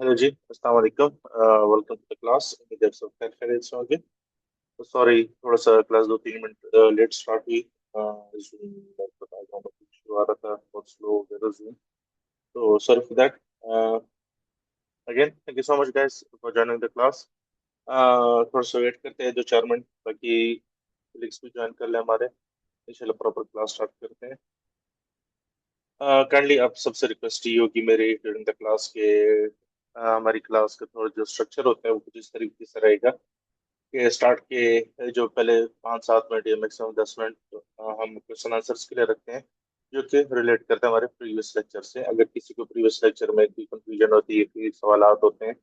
Hello जी, अस्सलाम वालेकुम। Welcome to the class. इधर सब खैरियत से होंगे। तो सॉरी, थोड़ा सा क्लास 2-3 मिनट लेट स्टार्ट हुई। Zoom मैं बता रहा हूँ, इशू आ रहा था, बहुत स्लो हो गया था Zoom। तो sorry for that. Again thank you so much guys for joining the class. थोड़ा सा वेट करते हैं 2-4 मिनट, ताकि कलीग्स भी ज्वाइन कर ले हमारे। इंशाल्लाह प्रॉपर क्लास स्टार्ट करते हैं। काइंडली आप सबसे रिक्वेस्ट ये होगी मेरी ड्यूरिंग द क्लास के, हमारी क्लास का थोड़ा जो स्ट्रक्चर होता है वो कुछ इस तरीके से रहेगा कि स्टार्ट के जो पहले 5-7 मिनट या मैक्सिमम 10 मिनट हम क्वेश्चन आंसर्स के लिए रखते हैं, जो कि रिलेट करते हैं हमारे प्रीवियस लेक्चर से। अगर किसी को प्रीवियस लेक्चर में कोई कंफ्यूजन होती है, कोई सवाल होते हैं,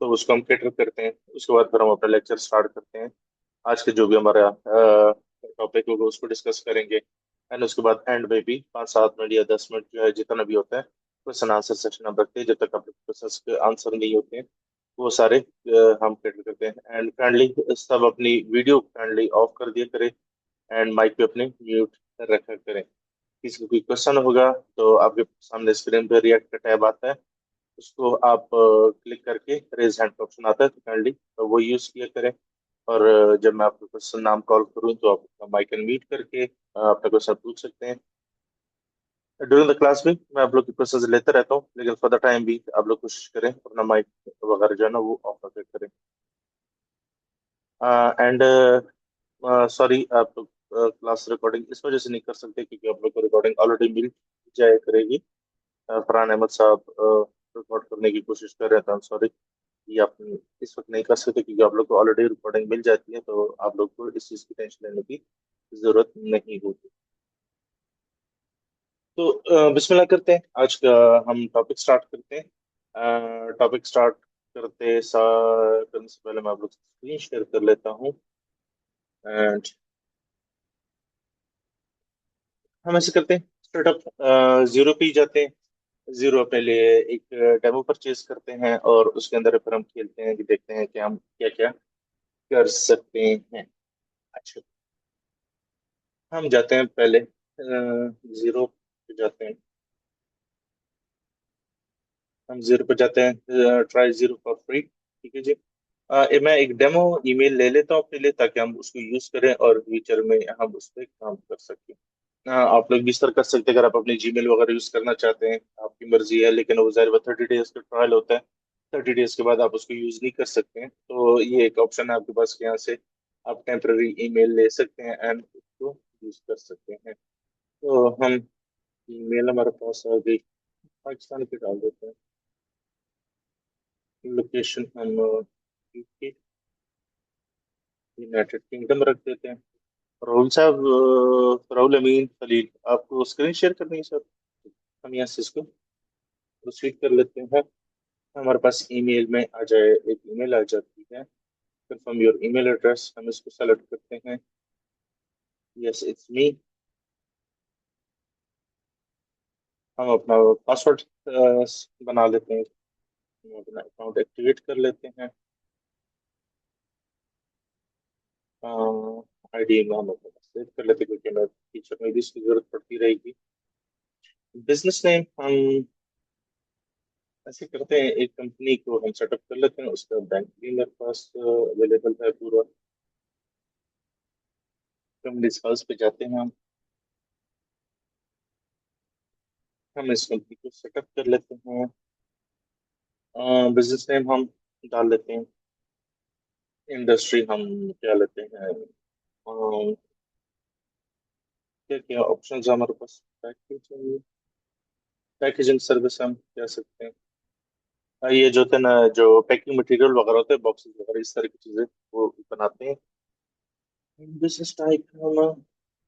तो उसको हम कैटर करते हैं। उसके बाद फिर हम अपना लेक्चर स्टार्ट करते हैं। आज के जो भी हमारा टॉपिक होगा उसको डिस्कस करेंगे। एंड उसके बाद एंड में भी 5-7 मिनट या 10 मिनट जो है, जितना भी होता है, क्वेश्चन आंसर सेशन हम रखते हैं। जब तक आपके क्वेश्चन के आंसर नहीं होते हैं, वो सारे हम कैटर करते हैं। एंड काइंडली सब अपनी वीडियो काइंडली ऑफ कर दिया करें, एंड माइक पे अपने म्यूट रखा करें। किसी को कोई क्वेश्चन होगा तो आपके सामने स्क्रीन पे रिएक्ट का टैब आता है, उसको आप क्लिक करके रेज हैंड का ऑप्शन आता है, तो काइंडली तो वो यूज किया करें। और जब मैं आपका क्वेश्चन नाम कॉल करूँ तो आप अपना माइक अनम्यूट करके अपना क्वेश्चन पूछ सकते हैं। ड्यूरिंग द क्लास में मैं आप लोग के क्वेश्चन लेते रहता हूँ, लेकिन फॉर द टाइम भी आप लोग कोशिश करें अपना माइक वगैरह जो है ना वो ऑफ रखे करें। एंड सॉरी, आप लोग क्लास रिकॉर्डिंग इस वजह से नहीं कर सकते क्योंकि आप लोग को रिकॉर्डिंग ऑलरेडी मिल जाया करेगी। फरहान अहमद साहब रिकॉर्ड करने की कोशिश कर रहे थे। सॉरी, ये आप इस वक्त नहीं कर सकते क्योंकि आप लोग को ऑलरेडी रिकॉर्डिंग मिल जाती है, तो आप लोग को इस चीज़ की टेंशन लेने की जरूरत नहीं होगी। तो बिस्मिल्लाह करते हैं, आज का हम टॉपिक स्टार्ट करते हैं। टॉपिक स्टार्ट करने से पहले मैं आप लोग स्क्रीन शेयर कर लेता हूँ। एंड हम ऐसे करते हैं, स्टार्टअप जीरो पे ही जाते हैं। जीरो पे लिए एक डेमो परचेज करते हैं और उसके अंदर फिर हम खेलते हैं कि देखते हैं कि हम क्या क्या कर सकते हैं। अच्छा, हम जाते हैं पहले जीरो पे जाते हैं। हम जीरो पे जाते हैं, ट्राई जीरो फॉर फ्री, ठीक है जी। मैं एक डेमो ईमेल ले लेता हूँ अपने लिए, ताकि हम उसको यूज करें और फ्यूचर में हम उस पर काम कर सकें। आप लोग भी इस तरह कर सकते हैं, अगर आप अपनी जीमेल वगैरह यूज करना चाहते हैं, आपकी मर्जी है, लेकिन वो जाहिर 30 डेज का ट्रायल होता है। 30 डेज के बाद आप उसको यूज नहीं कर सकते हैं, तो ये एक ऑप्शन है आपके पास कि यहाँ से आप टेम्पररी ईमेल ले सकते हैं एंड उसको यूज कर सकते हैं। तो हम ईमेल हमारे पास आ गई, पाकिस्तान पे डाल देते हैं। लोकेशन हम यूके, यूनाइटेड किंगडम रख देते हैं। राहुल साहब, राहुल अमीन खलील, आपको स्क्रीन शेयर करनी है सर? हम यहाँ से इसको प्रोसीड कर लेते हैं। हमारे पास ईमेल में आ जाए, एक ईमेल आ जाती है, कंफर्म योर ईमेल एड्रेस, हम इसको सेलेक्ट करते हैं। Yes it's me. हम अपना पासवर्ड बना लेते हैं, हम अपना अकाउंट एक्टिवेट कर लेते हैं। आईडी में हम अपना सेव कर लेते हैं क्योंकि हमें फ्यूचर में भी इसकी जरूरत पड़ती रहेगी। बिजनेस नेम हम ऐसे करते हैं, एक कंपनी को हम सेटअप कर लेते हैं, उसका बैंक भी मेरे पास अवेलेबल है पूरा। कंपनीज हाउस पे जाते हैं हम इस कंपनी को सेटअप कर लेते हैं। बिजनेस नेम हम डाल लेते हैं। इंडस्ट्री हम क्या लेते हैं, क्या क्या ऑप्शन हमारे पास, पैकेजिंग, पैकेजिंग सर्विस हम कह सकते हैं। ये जो होते हैं ना, जो पैकिंग मटेरियल वगैरह होते हैं, बॉक्सेस वगैरह, इस तरह की चीजें वो बनाते हैं। बिजनेस टाइप हम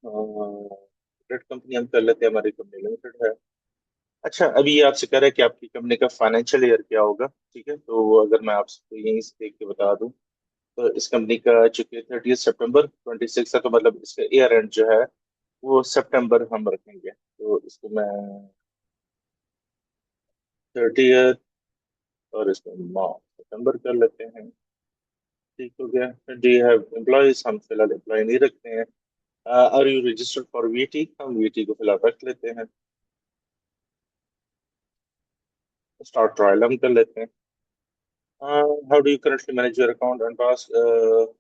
लिमिटेड कंपनी हम कर लेते हैं, हमारी कंपनी लिमिटेड है। अच्छा, अभी ये आपसे कह रहा है कि आपकी कंपनी का फाइनेंशियल ईयर क्या होगा, ठीक है? तो वो अगर मैं आपसे यहीं से देख के बता दूं, तो इस कंपनी का चूंकि 30 सितंबर 26 है, तो मतलब इसका ईयर एंड जो है वो सितंबर हम रखेंगे, तो इसको मैं 30th और इसको मार्च सितंबर कर लेते हैं। ठीक हो गया। डू यू हैव एम्प्लॉयज, हम फिलहाल एम्प्लॉय नहीं रखते हैं। Are you registered for VT? हम वीटी को फिलहाल रख लेते हैं। स्टार्ट ट्रायल हम कर लेते हैं। How do you currently manage your account and task?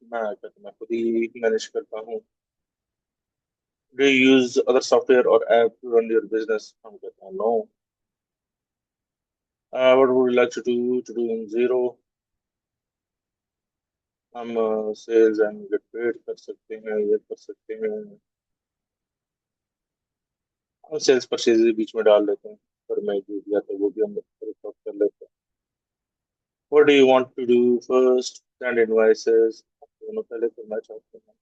मैं खुद ही मैनेज करता हूँ। Do you use other software और app to run your business? हम कहते हैं no. What would you like to do in Xero? हम सेल्स एंड गेट पेड कर सकते हैं, ये कर सकते हैं। हम सेल्स परचेज बीच में डाल लेते हैं, पर मैं जो दिया था वो भी हम रिकॉर्ड कर लेते हैं। What do you want to do first? Send invoices. दोनों पहले करना चाहते हैं,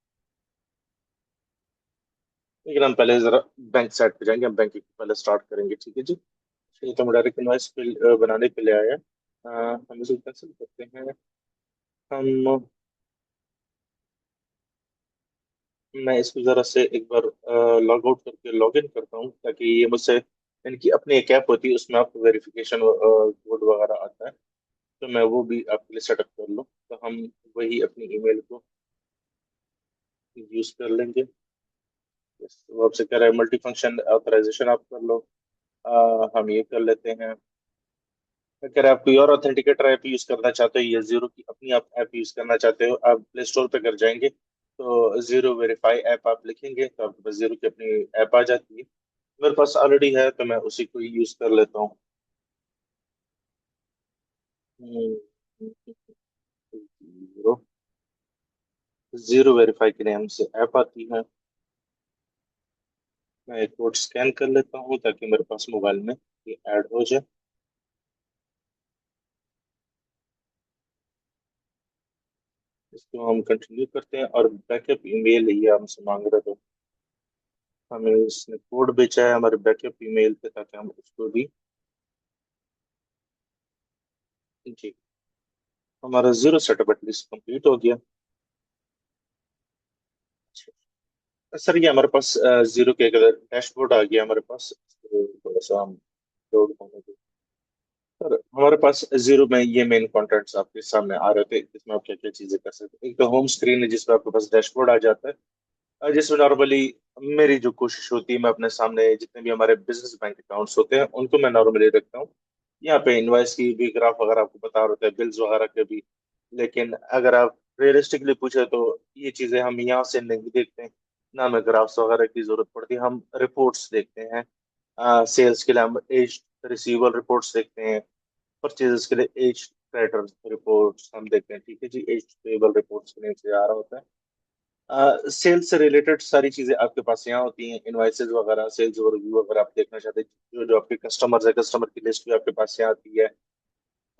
लेकिन हम पहले जरा बैंक साइड पे जाएंगे, हम बैंक पहले स्टार्ट करेंगे, ठीक है जी। ये तो हम डायरेक्ट इनवॉइस बनाने के लिए आए हैं। हम इसे कैंसिल करते हैं। हम मैं इसको जरा से एक बार लॉग आउट करके लॉग इन करता हूँ, ताकि ये मुझसे, इनकी अपनी एक ऐप होती है, उसमें आपको वेरिफिकेशन कोड वगैरह आता है, तो मैं वो भी आपके लिए सेटअप कर लूँ, तो हम वही अपनी ईमेल को यूज कर लेंगे। Yes, वो आपसे कह रहा है मल्टी फंक्शन ऑथराइजेशन आप कर लो। हम ये कर लेते हैं। अगर आप कोई और ऑथेंटिकेटर ऐप यूज करना चाहते हो या जीरो की अपनी आप ऐप यूज करना चाहते हो, आप प्ले स्टोर पे कर जाएंगे, तो जीरो वेरीफाई ऐप आप लिखेंगे तो आपके पास जीरो की अपनी ऐप आ जाती है। मेरे पास ऑलरेडी है, तो मैं उसी को यूज कर लेता हूँ। जीरो जीरो वेरीफाई के लिए हमसे ऐप आती है। मैं एक कोड स्कैन कर लेता हूँ ताकि मेरे पास मोबाइल में ये ऐड हो जाए। इसको हम कंटिन्यू करते हैं, और बैकअप ईमेल ये हमसे मांग रहे थे, हमें इसने कोड बेचा है हमारे बैकअप ईमेल पे, ताकि हम उसको भी। जी, हमारा जीरो सेटअप एटलीस्ट कंप्लीट हो गया। सर ये हमारे पास जीरो के डैशबोर्ड आ गया हमारे पास, तो थोड़ा सा हम लोड होने दो। सर हमारे पास जीरो में ये मेन कंटेंट्स आपके सामने आ रहे थे, इसमें आप क्या क्या चीजें कर सकते हैं। एक तो होम स्क्रीन है जिसमें आपके पास डैशबोर्ड आ जाता है, जिसमें नॉर्मली मेरी जो कोशिश होती है, मैं अपने सामने जितने भी हमारे बिजनेस बैंक अकाउंट्स होते हैं उनको मैं नॉर्मली रखता हूँ। यहाँ पे इनवॉइस की भी ग्राफ वगैरह आपको बता रहे होते हैं, बिल्स वगैरह के भी। लेकिन अगर आप रियलिस्टिकली पूछे तो ये चीजें हम यहाँ से नहीं देखते, ना हमें ग्राफ्स वगैरह की जरूरत पड़ती, हम रिपोर्ट्स देखते हैं। सेल्स के लिए हम एज रिसीवल रिपोर्ट्स देखते हैं। परचेजेस के लिए एज क्रेडिटर रिपोर्ट्स हम देखते हैं, ठीक है जी। एज पेबल रिपोर्ट्स के नीचे आ रहा होता है। सेल्स से रिलेटेड सारी चीजें आपके पास यहाँ होती हैं, इनवाइसेज वगैरह, सेल्स ओवरव्यू अगर आप देखना चाहते हैं, जो जो आपके कस्टमर्स है, कस्टमर की लिस्ट भी आपके पास यहाँ आती है।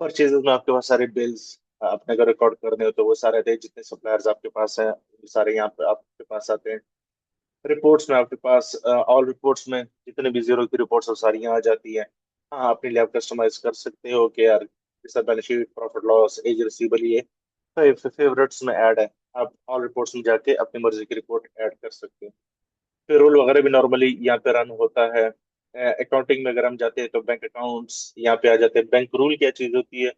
परचेजेस में आपके पास सारे बिल्स अपने अगर रिकॉर्ड करने हो तो वो सारे थे, जितने सप्लायर्स आपके पास हैं वो सारे यहाँ पे आपके पास आते हैं। रिपोर्ट्स में आपके पास ऑल रिपोर्ट्स में जितने भी जीरो की रिपोर्ट्स वो सारी यहाँ आ जाती है। हाँ, अपने लिए आप कस्टमाइज कर सकते हो कि यार जैसा balance sheet, profit loss, as receivable, ये फेवरेट्स में ऐड है। आप ऑल रिपोर्ट्स में जाके अपनी मर्जी की रिपोर्ट ऐड कर सकते हैं। फिर रोल वगैरह भी नॉर्मली यहाँ पे रन होता है। अकाउंटिंग में अगर हम जाते हैं तो बैंक अकाउंट्स यहाँ पे आ जाते हैं। बैंक रूल क्या चीज होती है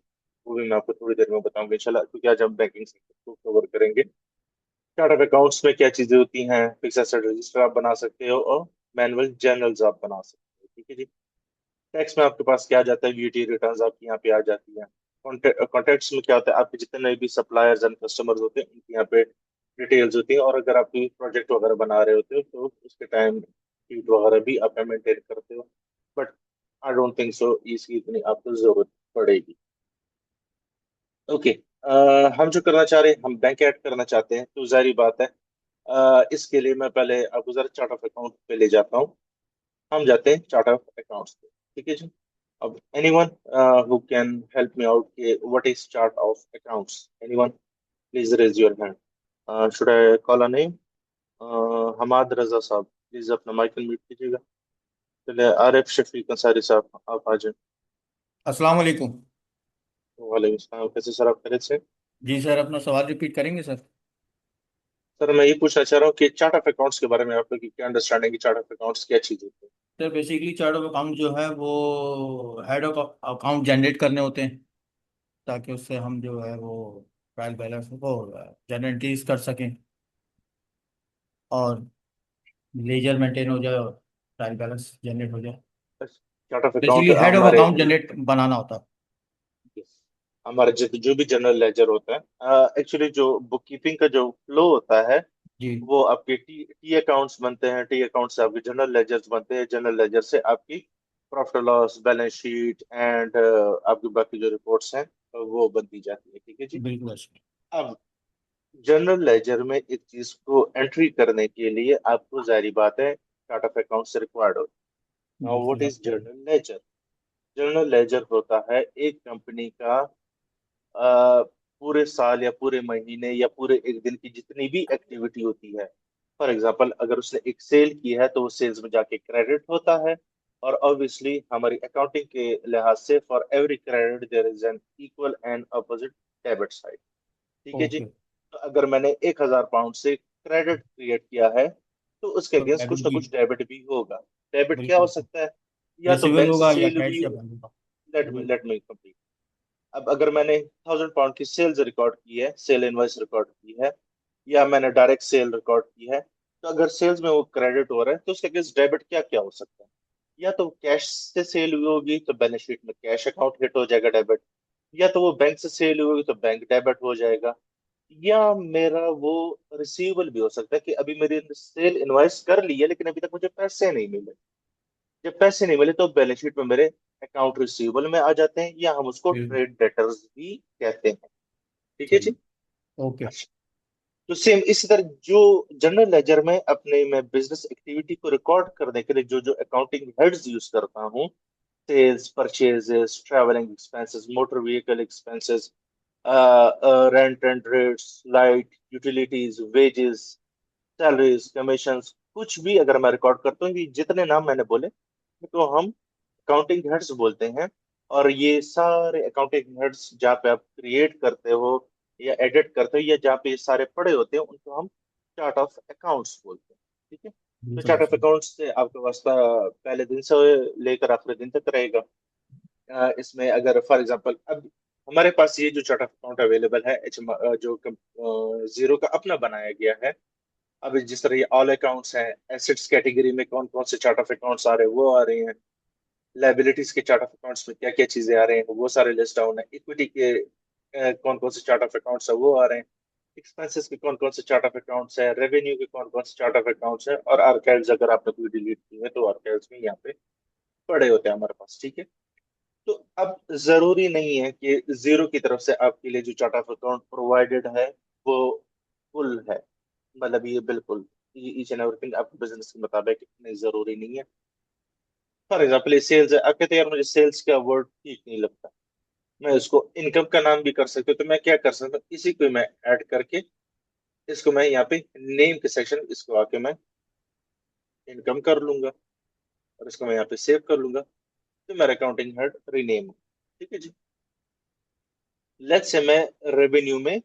वो भी मैं आपको थोड़ी देर में बताऊंगा इंशाल्लाह, क्योंकि आज हम बैंकिंग सेक्टर को कवर करेंगे। चार्ट ऑफ अकाउंट्स में क्या चीजें होती हैं, फिक्स एसेट रजिस्टर आप बना सकते हो, और मैनुअल जर्नल्स आप बना सकते हो, ठीक है जी। टैक्स में आपके पास क्या आ जाता है, वीटी रिटर्न्स आपकी यहाँ पे आ जाती हैं। कॉन्टैक्ट्स में क्या होता है, आपके जितने भी सप्लायर्स एंड कस्टमर्स होते हैं उनकी यहाँ पे डिटेल्स होती हैं, और अगर आप कोई प्रोजेक्ट वगैरह बना रहे होते हो तो उसके टाइम शीट वगैरह भी आप मेंटेन करते हो। But I don't think so इसकी इतनी आपको जरूरत पड़ेगी। ओके। हम जो करना चाह रहे हैं, हम बैंक ऐड करना चाहते हैं, तो जारी बात है। इसके लिए मैं पहले आपको जरा चार्ट ऑफ अकाउंट पे ले जाता हूँ। हम जाते हैं चार्ट ऑफ अकाउंट्स पे, ठीक है जी। अब anyone who can help me out के what is chart of accounts? Anyone please raise your hand. Should I call a name? Hamad Raza sahab, please अपना माइक म्यूट कीजिएगा। चलिए, आरिफ शफीक अंसारी साहब आप आ जाए। अस्सलाम वालेकुम। वालेकुम सलाम, कैसे सर, आप खैरियत से? जी सर, अपना सवाल रिपीट करेंगे सर? सर मैं ये पूछना चाह रहा हूँ कि चार्ट ऑफ अकाउंट्स के बारे में आप लोग की क्या अंडरस्टैंडिंग है, चार्ट ऑफ अकाउंट्स क्या चीज़ होती sir basically chart of account जो है वो हेड ऑफ अकाउंट जनरेट करने होते हैं, ताकि उससे हम जो है वो ट्रायल बैलेंस को जनरलाइज कर सकें। और लेजर मेंटेन हो जाए और ट्रायल बैलेंस जनरेट हो जाए। Chart of account basically head of हमारे, अकाउंट जनरेट बनाना होता है। हमारा जो भी जनरल लेजर होता है, एक्चुअली जो बुक कीपिंग का जो फ्लो होता है, जी वो आपके टी टी अकाउंट्स बनते हैं, टी अकाउंट से आपके जनरल लेजर्स बनते हैं, जनरल लेजर से आपकी profit loss balance sheet and आपकी बाकी जो रिपोर्ट्स हैं वो बनती जाती है, ठीक है जी। बिल्कुल ऐसे। अब जनरल लेजर में एक चीज को एंट्री करने के लिए आपको जारी बात है चार्ट ऑफ अकाउंट से रिक्वायर्ड होता है। नाउ व्हाट बिल्कुल is general ledger? General ledger होता है एक कंपनी का पूरे साल या पूरे महीने या पूरे एक दिन की जितनी भी एक्टिविटी होती है। फॉर एग्जाम्पल, अगर उसने एक सेल की है तो वो सेल्स में जाके क्रेडिट होता है। और ऑब्वियसली हमारी अकाउंटिंग के लिहाज से for every credit there is an equal and opposite debit side, ठीक है जी। ओके। तो अगर मैंने 1,000 पाउंड से क्रेडिट क्रिएट किया है तो उसके तो अगेंस्ट डेबिट कुछ ना भी। कुछ डेबिट भी होगा। डेबिट क्या हो बिल्कुल। सकता है? या तो रिसीवेबल बैंक से होगा या सेल कैश हुई। या बैंक होगा। जी। Let me complete. अब अगर मैंने 1,000 पाउंड की सेल्स रिकॉर्ड की है, सेल इनवॉइस रिकॉर्ड की है, या मैंने डायरेक्ट सेल रिकॉर्ड की है, तो अगर सेल्स में वो क्रेडिट हो रहा है तो उसके अगेंस्ट डेबिट क्या क्या हो सकता है? या तो कैश से सेल हुई होगी तो बैलेंस शीट में कैश अकाउंट हिट हो जाएगा, डेबिट। या तो वो बैंक से सेल हुई होगी तो बैंक डेबिट हो जाएगा। या मेरा वो रिसीवेबल भी हो सकता है कि अभी मेरी सेल इनवॉइस कर ली है लेकिन अभी तक मुझे पैसे नहीं मिले। जब पैसे नहीं मिले तो बैलेंस शीट में मेरे अकाउंट रिसीवेबल में आ जाते हैं, या हम उसको बिल्कुल। ट्रेड डेटर्स भी कहते हैं, ठीक है सही। जी। ओके। अच्छा, तो सेम इसी तरह जो जनरल लेजर में अपने मैं बिजनेस एक्टिविटी को रिकॉर्ड करने के लिए जो जो अकाउंटिंग हेड्स यूज करता हूँ, sales, purchases, travelling expenses, motor vehicle expenses, rent and rates, light, utilities, wages, salaries, commissions, कुछ भी अगर मैं रिकॉर्ड करता हूँ, ये जितने नाम मैंने बोले तो हम अकाउंटिंग हेड्स बोलते हैं। और ये सारे अकाउंटिंग हेड्स जहाँ पे आप क्रिएट करते हो या एडिट करते हो या जहाँ पे ये सारे पड़े होते हैं उनको हम चार्ट ऑफ अकाउंट्स बोलते हैं, ठीक है। तो बिल्कुल चार्ट ऑफ ऐसे। अकाउंट्स से आपका वास्ता पहले दिन से लेकर आखिरी दिन तक रहेगा। इसमें अगर फॉर एग्जांपल अब हमारे पास ये जो चार्ट ऑफ अकाउंट अवेलेबल है जो जीरो का अपना बनाया गया है। अब जिस तरह ये ऑल अकाउंट्स हैं, एसेट्स कैटेगरी में कौन कौन से चार्ट ऑफ अकाउंट्स आ रहे हैं वो आ रहे हैं। लाइबिलिटीज के चार्ट ऑफ अकाउंट्स में क्या क्या चीजें आ रहे हैं वो सारे लिस्ट डाउन है। इक्विटी के कौन कौन से चार्ट ऑफ अकाउंट्स है वो आ रहे हैं। एक्सपेंसेस के कौन कौन से चार्ट ऑफ अकाउंट्स है, रेवेन्यू के कौन कौन से चार्ट ऑफ अकाउंट्स है, और आर्काइव्स अगर आपने कोई डिलीट की है तो आर्काइव्स में यहाँ पे पड़े होते हैं हमारे पास, ठीक है। तो अब जरूरी नहीं है कि जीरो की तरफ से आपके लिए जो चार्ट ऑफ अकाउंट प्रोवाइडेड है वो फुल है। मतलब ये बिल्कुल ईच एंड एवरीथिंग आपके बिजनेस के मुताबिक नहीं, जरूरी नहीं है। फॉर एग्जाम्पल ये सेल्स है, आप कहते हैं यार मुझे सेल्स का वर्ड ठीक नहीं लगता, मैं इसको इनकम का नाम भी कर सकता हूँ। तो मैं क्या कर सकता हूँ, इसी को मैं ऐड करके इसको मैं यहाँ पे नेम के सेक्शन इसको आके मैं इनकम कर लूंगा और इसको मैं यहाँ पे सेव कर लूंगा। तो मेरा अकाउंटिंग हेड रीनेम, ठीक है जी। लेट्स से मैं रेवेन्यू में,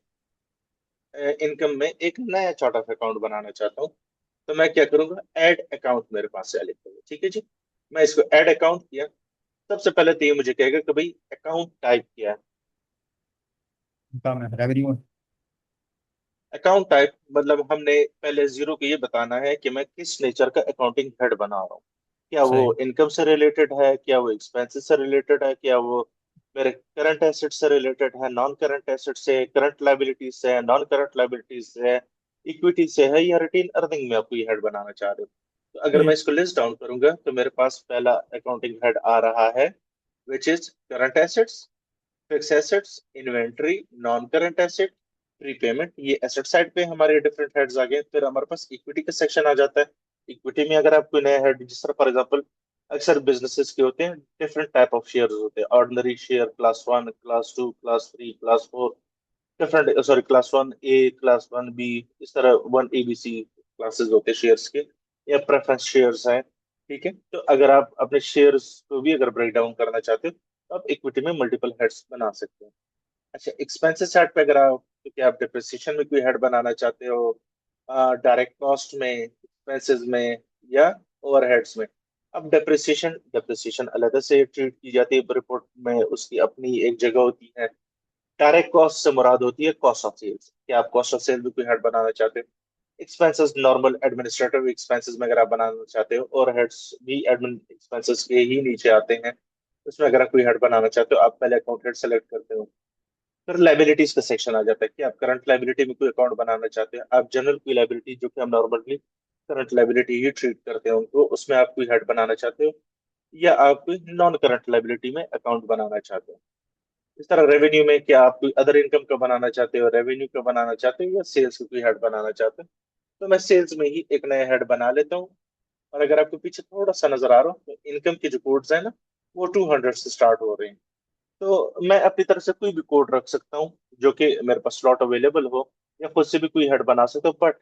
इनकम में एक नया चार्ट ऑफ अकाउंट बनाना चाहता हूँ। तो मैं क्या करूंगा, ऐड अकाउंट मेरे पास है लिखा हुआ, ठीक है जी। मैं इसको ऐड अकाउंट किया। सबसे पहले तो ये मुझे कहेगा कि भाई अकाउंट टाइप क्या है। काम है रेवेन्यू। अकाउंट टाइप मतलब हमने पहले जीरो को ये बताना है कि मैं किस नेचर का अकाउंटिंग हेड बना रहा हूँ। क्या वो सही। इनकम से रिलेटेड है, क्या वो एक्सपेंसेस से रिलेटेड है, क्या वो मेरे करंट एसेट से रिलेटेड है, नॉन करंट एसेट से, करंट लाइबिलिटीज से है, नॉन करंट लाइबिलिटीज से है, इक्विटी से है, या रिटेन अर्निंग में आपको ये हेड बनाना चाह रहे हो। तो अगर मैं एक। इसको लिस्ट डाउन करूंगा तो मेरे पास पहला अकाउंटिंग हेड आ रहा है which is current assets, fix assets, inventory, non current asset, prepayment. ये एसेट साइड पे हमारे डिफरेंट हेड्स आ गए। फिर हमारे पास इक्विटी का सेक्शन आ जाता है। इक्विटी में अगर आपको नया हेड, जिस तरह फॉर एग्जांपल अक्सर बिजनेसेस के होते हैं डिफरेंट टाइप ऑफ शेयर्स होते हैं, ordinary share, class one, class two, class three, class four, different, sorry, class one A, class one B, इस तरह one A B C classes होते हैं शेयर्स के, या प्रेफरेंस शेयर्स हैं, ठीक है। तो अगर आप अपने शेयर्स को भी अगर ब्रेक डाउन करना चाहते हो तो आप इक्विटी में मल्टीपल हेड्स बना सकते हैं। अच्छा, एक्सपेंसेस साइड पे अगर आप, तो क्या आप डिप्रिसिएशन में कोई हेड बनाना चाहते हो, डायरेक्ट कॉस्ट में, एक्सपेंसेस में, या ओवरहेड्स में? अब डिप्रिसिएशन डिप्रिसिएशन अलग से ट्रीट की जाती है रिपोर्ट में, उसकी अपनी एक जगह होती है। डायरेक्ट कॉस्ट से मुराद होती है कॉस्ट ऑफ सेल्स। क्या आप कॉस्ट ऑफ सेल भी कोई हेड बनाना चाहते हो? एक्सपेंसेस नॉर्मल एडमिनिस्ट्रेटिव एक्सपेंसेस में अगर आप बनाना चाहते हो, और हेड्स भी एडमिन एक्सपेंसेस के ही नीचे आते हैं, उसमें अगर आप कोई हेड बनाना चाहते हो, आप पहले अकाउंट हेड सेलेक्ट करते हो। फिर लाइबिलिटीज का सेक्शन आ जाता है कि आप करंट लाइबिलिटी में कोई अकाउंट बनाना चाहते हैं, आप जनरल कोई लाइबिलिटी जो कि हम नॉर्मली करंट लाइबिलिटी ही ट्रीट करते हैं उनको, उसमें आप कोई हेड बनाना चाहते हो, या आप कोई नॉन करंट लाइबिलिटी में अकाउंट बनाना चाहते हो। इस तरह रेवेन्यू में क्या आप कोई अदर इनकम का बनाना चाहते हो, रेवेन्यू का बनाना चाहते हो, या सेल्स का कोई हेड बनाना चाहते हो, तो मैं सेल्स में ही एक नया हेड बना लेता हूँ। और अगर आपको पीछे थोड़ा सा नजर आ रहा हो, तो इनकम के जो कोड्स है ना, वो 200 से स्टार्ट हो रहे हैं। तो मैं अपनी तरफ से कोई भी कोड रख सकता हूँ जो कि मेरे पास स्लॉट अवेलेबल हो, या खुद से भी कोई हेड बना सकता हूँ, but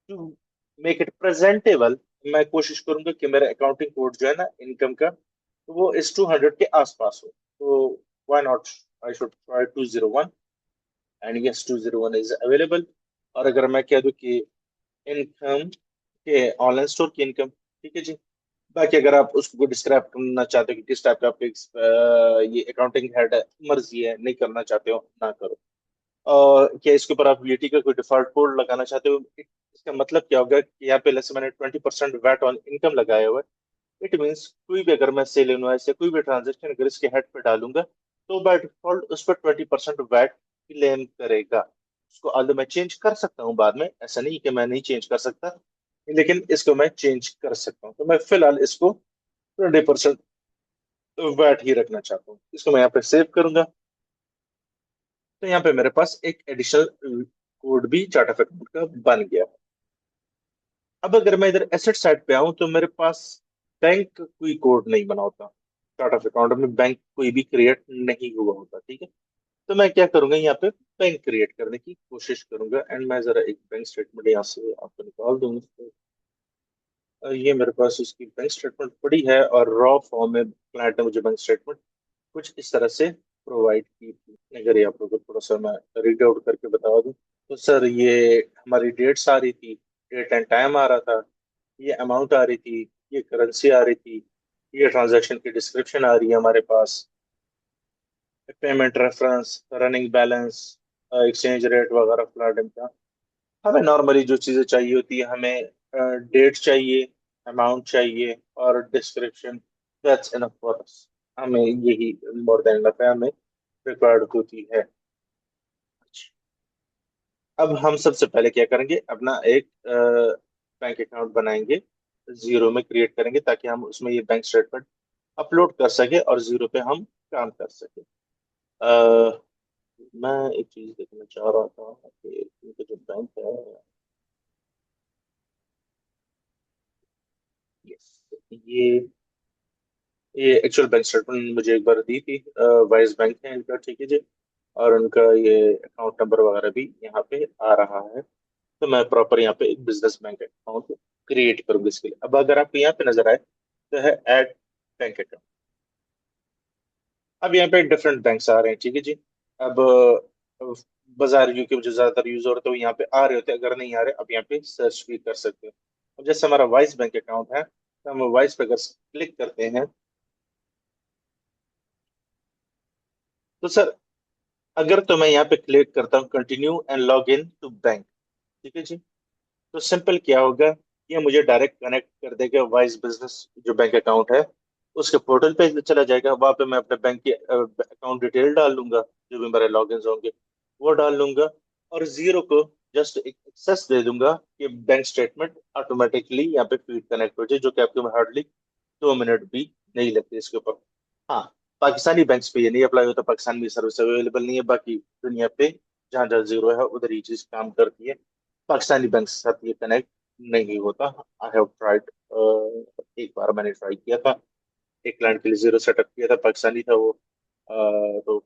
to make it presentable मैं कोशिश करूंगा कि मेरा अकाउंटिंग कोड जो है ना इनकम का, तो वो इस 200 के आसपास हो। तो why not, I should try 201, and yes 201 is available. और अगर मैं कह दूं कि इनकम के ऑनलाइन स्टोर की इनकम, ठीक है जी। बाकी अगर आप उसको डिस्क्राइब करना चाहते हो कि किस टाइप का आपके ये अकाउंटिंग हेड है, मर्जी है, नहीं करना चाहते हो ना करो। और क्या इसके ऊपर आप वीटी का कोई डिफॉल्ट कोड लगाना चाहते हो, इसका मतलब क्या होगा कि यहाँ पे जैसे मैंने 20% वैट ऑन इनकम लगाया हुआ है, इट मीन्स कोई भी अगर मैं सेल इनवॉइस या कोई भी ट्रांजेक्शन अगर इसके हेड पे डालूंगा, तो बाय डिफॉल्ट उस पर 20% वैट क्लेम करेगा। उसको आगे मैं चेंज कर सकता हूँ बाद में, ऐसा नहीं कि मैं नहीं चेंज कर सकता, लेकिन इसको मैं चेंज कर सकता हूँ। तो मैं फिलहाल इसको 20% वैट ही रखना चाहता हूँ, इसको मैं यहाँ पे सेव करूंगा। तो यहाँ पे मेरे पास एक एडिशनल कोड भी चार्ट ऑफ अकाउंट का बन गया। अब अगर मैं इधर एसेट साइड पे आऊं, तो मेरे पास बैंक कोई कोड नहीं बना होता। चार्ट ऑफ अकाउंट में बैंक कोई भी क्रिएट नहीं हुआ होता, ठीक है। तो मैं क्या करूंगा, यहाँ पे बैंक क्रिएट करने की कोशिश करूंगा, एंड मैं जरा एक बैंक स्टेटमेंट यहाँ से आपको निकाल दूंगा। तो ये मेरे पास उसकी बैंक स्टेटमेंट पड़ी है, और रॉ फॉर्म में क्लाइंट ने मुझे बैंक स्टेटमेंट कुछ इस तरह से प्रोवाइड की थी। अगर ये आप लोगों को थोड़ा सा मैं रीड आउट करके बता दूं, तो सर ये हमारी डेट्स आ रही थी, डेट एंड टाइम आ रहा था, ये अमाउंट आ रही थी, ये करेंसी आ रही थी, ये ट्रांजैक्शन की डिस्क्रिप्शन आ रही है हमारे पास, payment reference, running balance, exchange rate वगैरह फ्लैट का। हमें नॉर्मली जो चीज़ें चाहिए होती है, हमें डेट चाहिए, अमाउंट चाहिए, और description, that's enough for us. हमें यही मोर देन इनफ है, हमें रिक्वायर्ड होती है। अब हम सबसे पहले क्या करेंगे, अपना एक बैंक अकाउंट बनाएंगे, जीरो में क्रिएट करेंगे, ताकि हम उसमें ये बैंक स्टेटमेंट अपलोड कर सके और जीरो पे हम काम कर सके। अ, मैं एक चीज देखना चाह रहा था कि इनका जो बैंक है, यस, ये ये एक्चुअल बैंक स्टेटमेंट मुझे एक बार दी थी, वाइज बैंक है इनका, ठीक है जी। और उनका ये अकाउंट नंबर वगैरह भी यहाँ पे आ रहा है। तो मैं प्रॉपर यहाँ पे एक बिजनेस बैंक अकाउंट क्रिएट करूंगा इसके लिए। अब अगर आपको यहाँ पे नजर आए, तो है ऐड बैंक अकाउंट। अब यहाँ पे डिफरेंट बैंक्स आ रहे हैं, ठीक है जी। अब बाजार व्यू के जो ज्यादातर यूज हो रहे, तो यहाँ पे आ रहे होते हैं, अगर नहीं आ रहे, अब यहाँ पे सर्च भी कर सकते हो। अब जैसे हमारा वाइस बैंक अकाउंट है, तो हम वाइस पे अगर क्लिक करते हैं, तो सर अगर तो मैं यहाँ पे क्लिक करता हूँ continue and log in to bank, ठीक है जी, तो सिंपल क्या होगा, ये मुझे डायरेक्ट कनेक्ट कर देगा वाइस बिजनेस जो बैंक अकाउंट है, उसके पोर्टल पे चला जाएगा। वहां पे मैं अपने बैंक की अकाउंट डिटेल डाल लूंगा, जो भी मेरे लॉगिन होंगे वो डाल लूंगा, और जीरो को जस्ट एक एक्सेस दे दूंगा कि बैंक स्टेटमेंट ऑटोमेटिकली यहाँ पे फीड कनेक्ट हो जाए, जो कि आपको हार्डली 2 मिनट भी नहीं लगते इसके ऊपर। हाँ, पाकिस्तानी बैंक्स पे ये नहीं अप्लाई होता, पाकिस्तान में सर्विस अवेलेबल नहीं है। बाकी दुनिया पे जहाँ जहाँ जीरो है उधर ये चीज काम करती है। पाकिस्तानी बैंक के साथ ये कनेक्ट नहीं होता। आई हैव ट्राइड, एक बार मैंने ट्राई किया था, एक क्लाइंट के लिए जीरो सेटअप किया था, पाकिस्तानी था वो। तो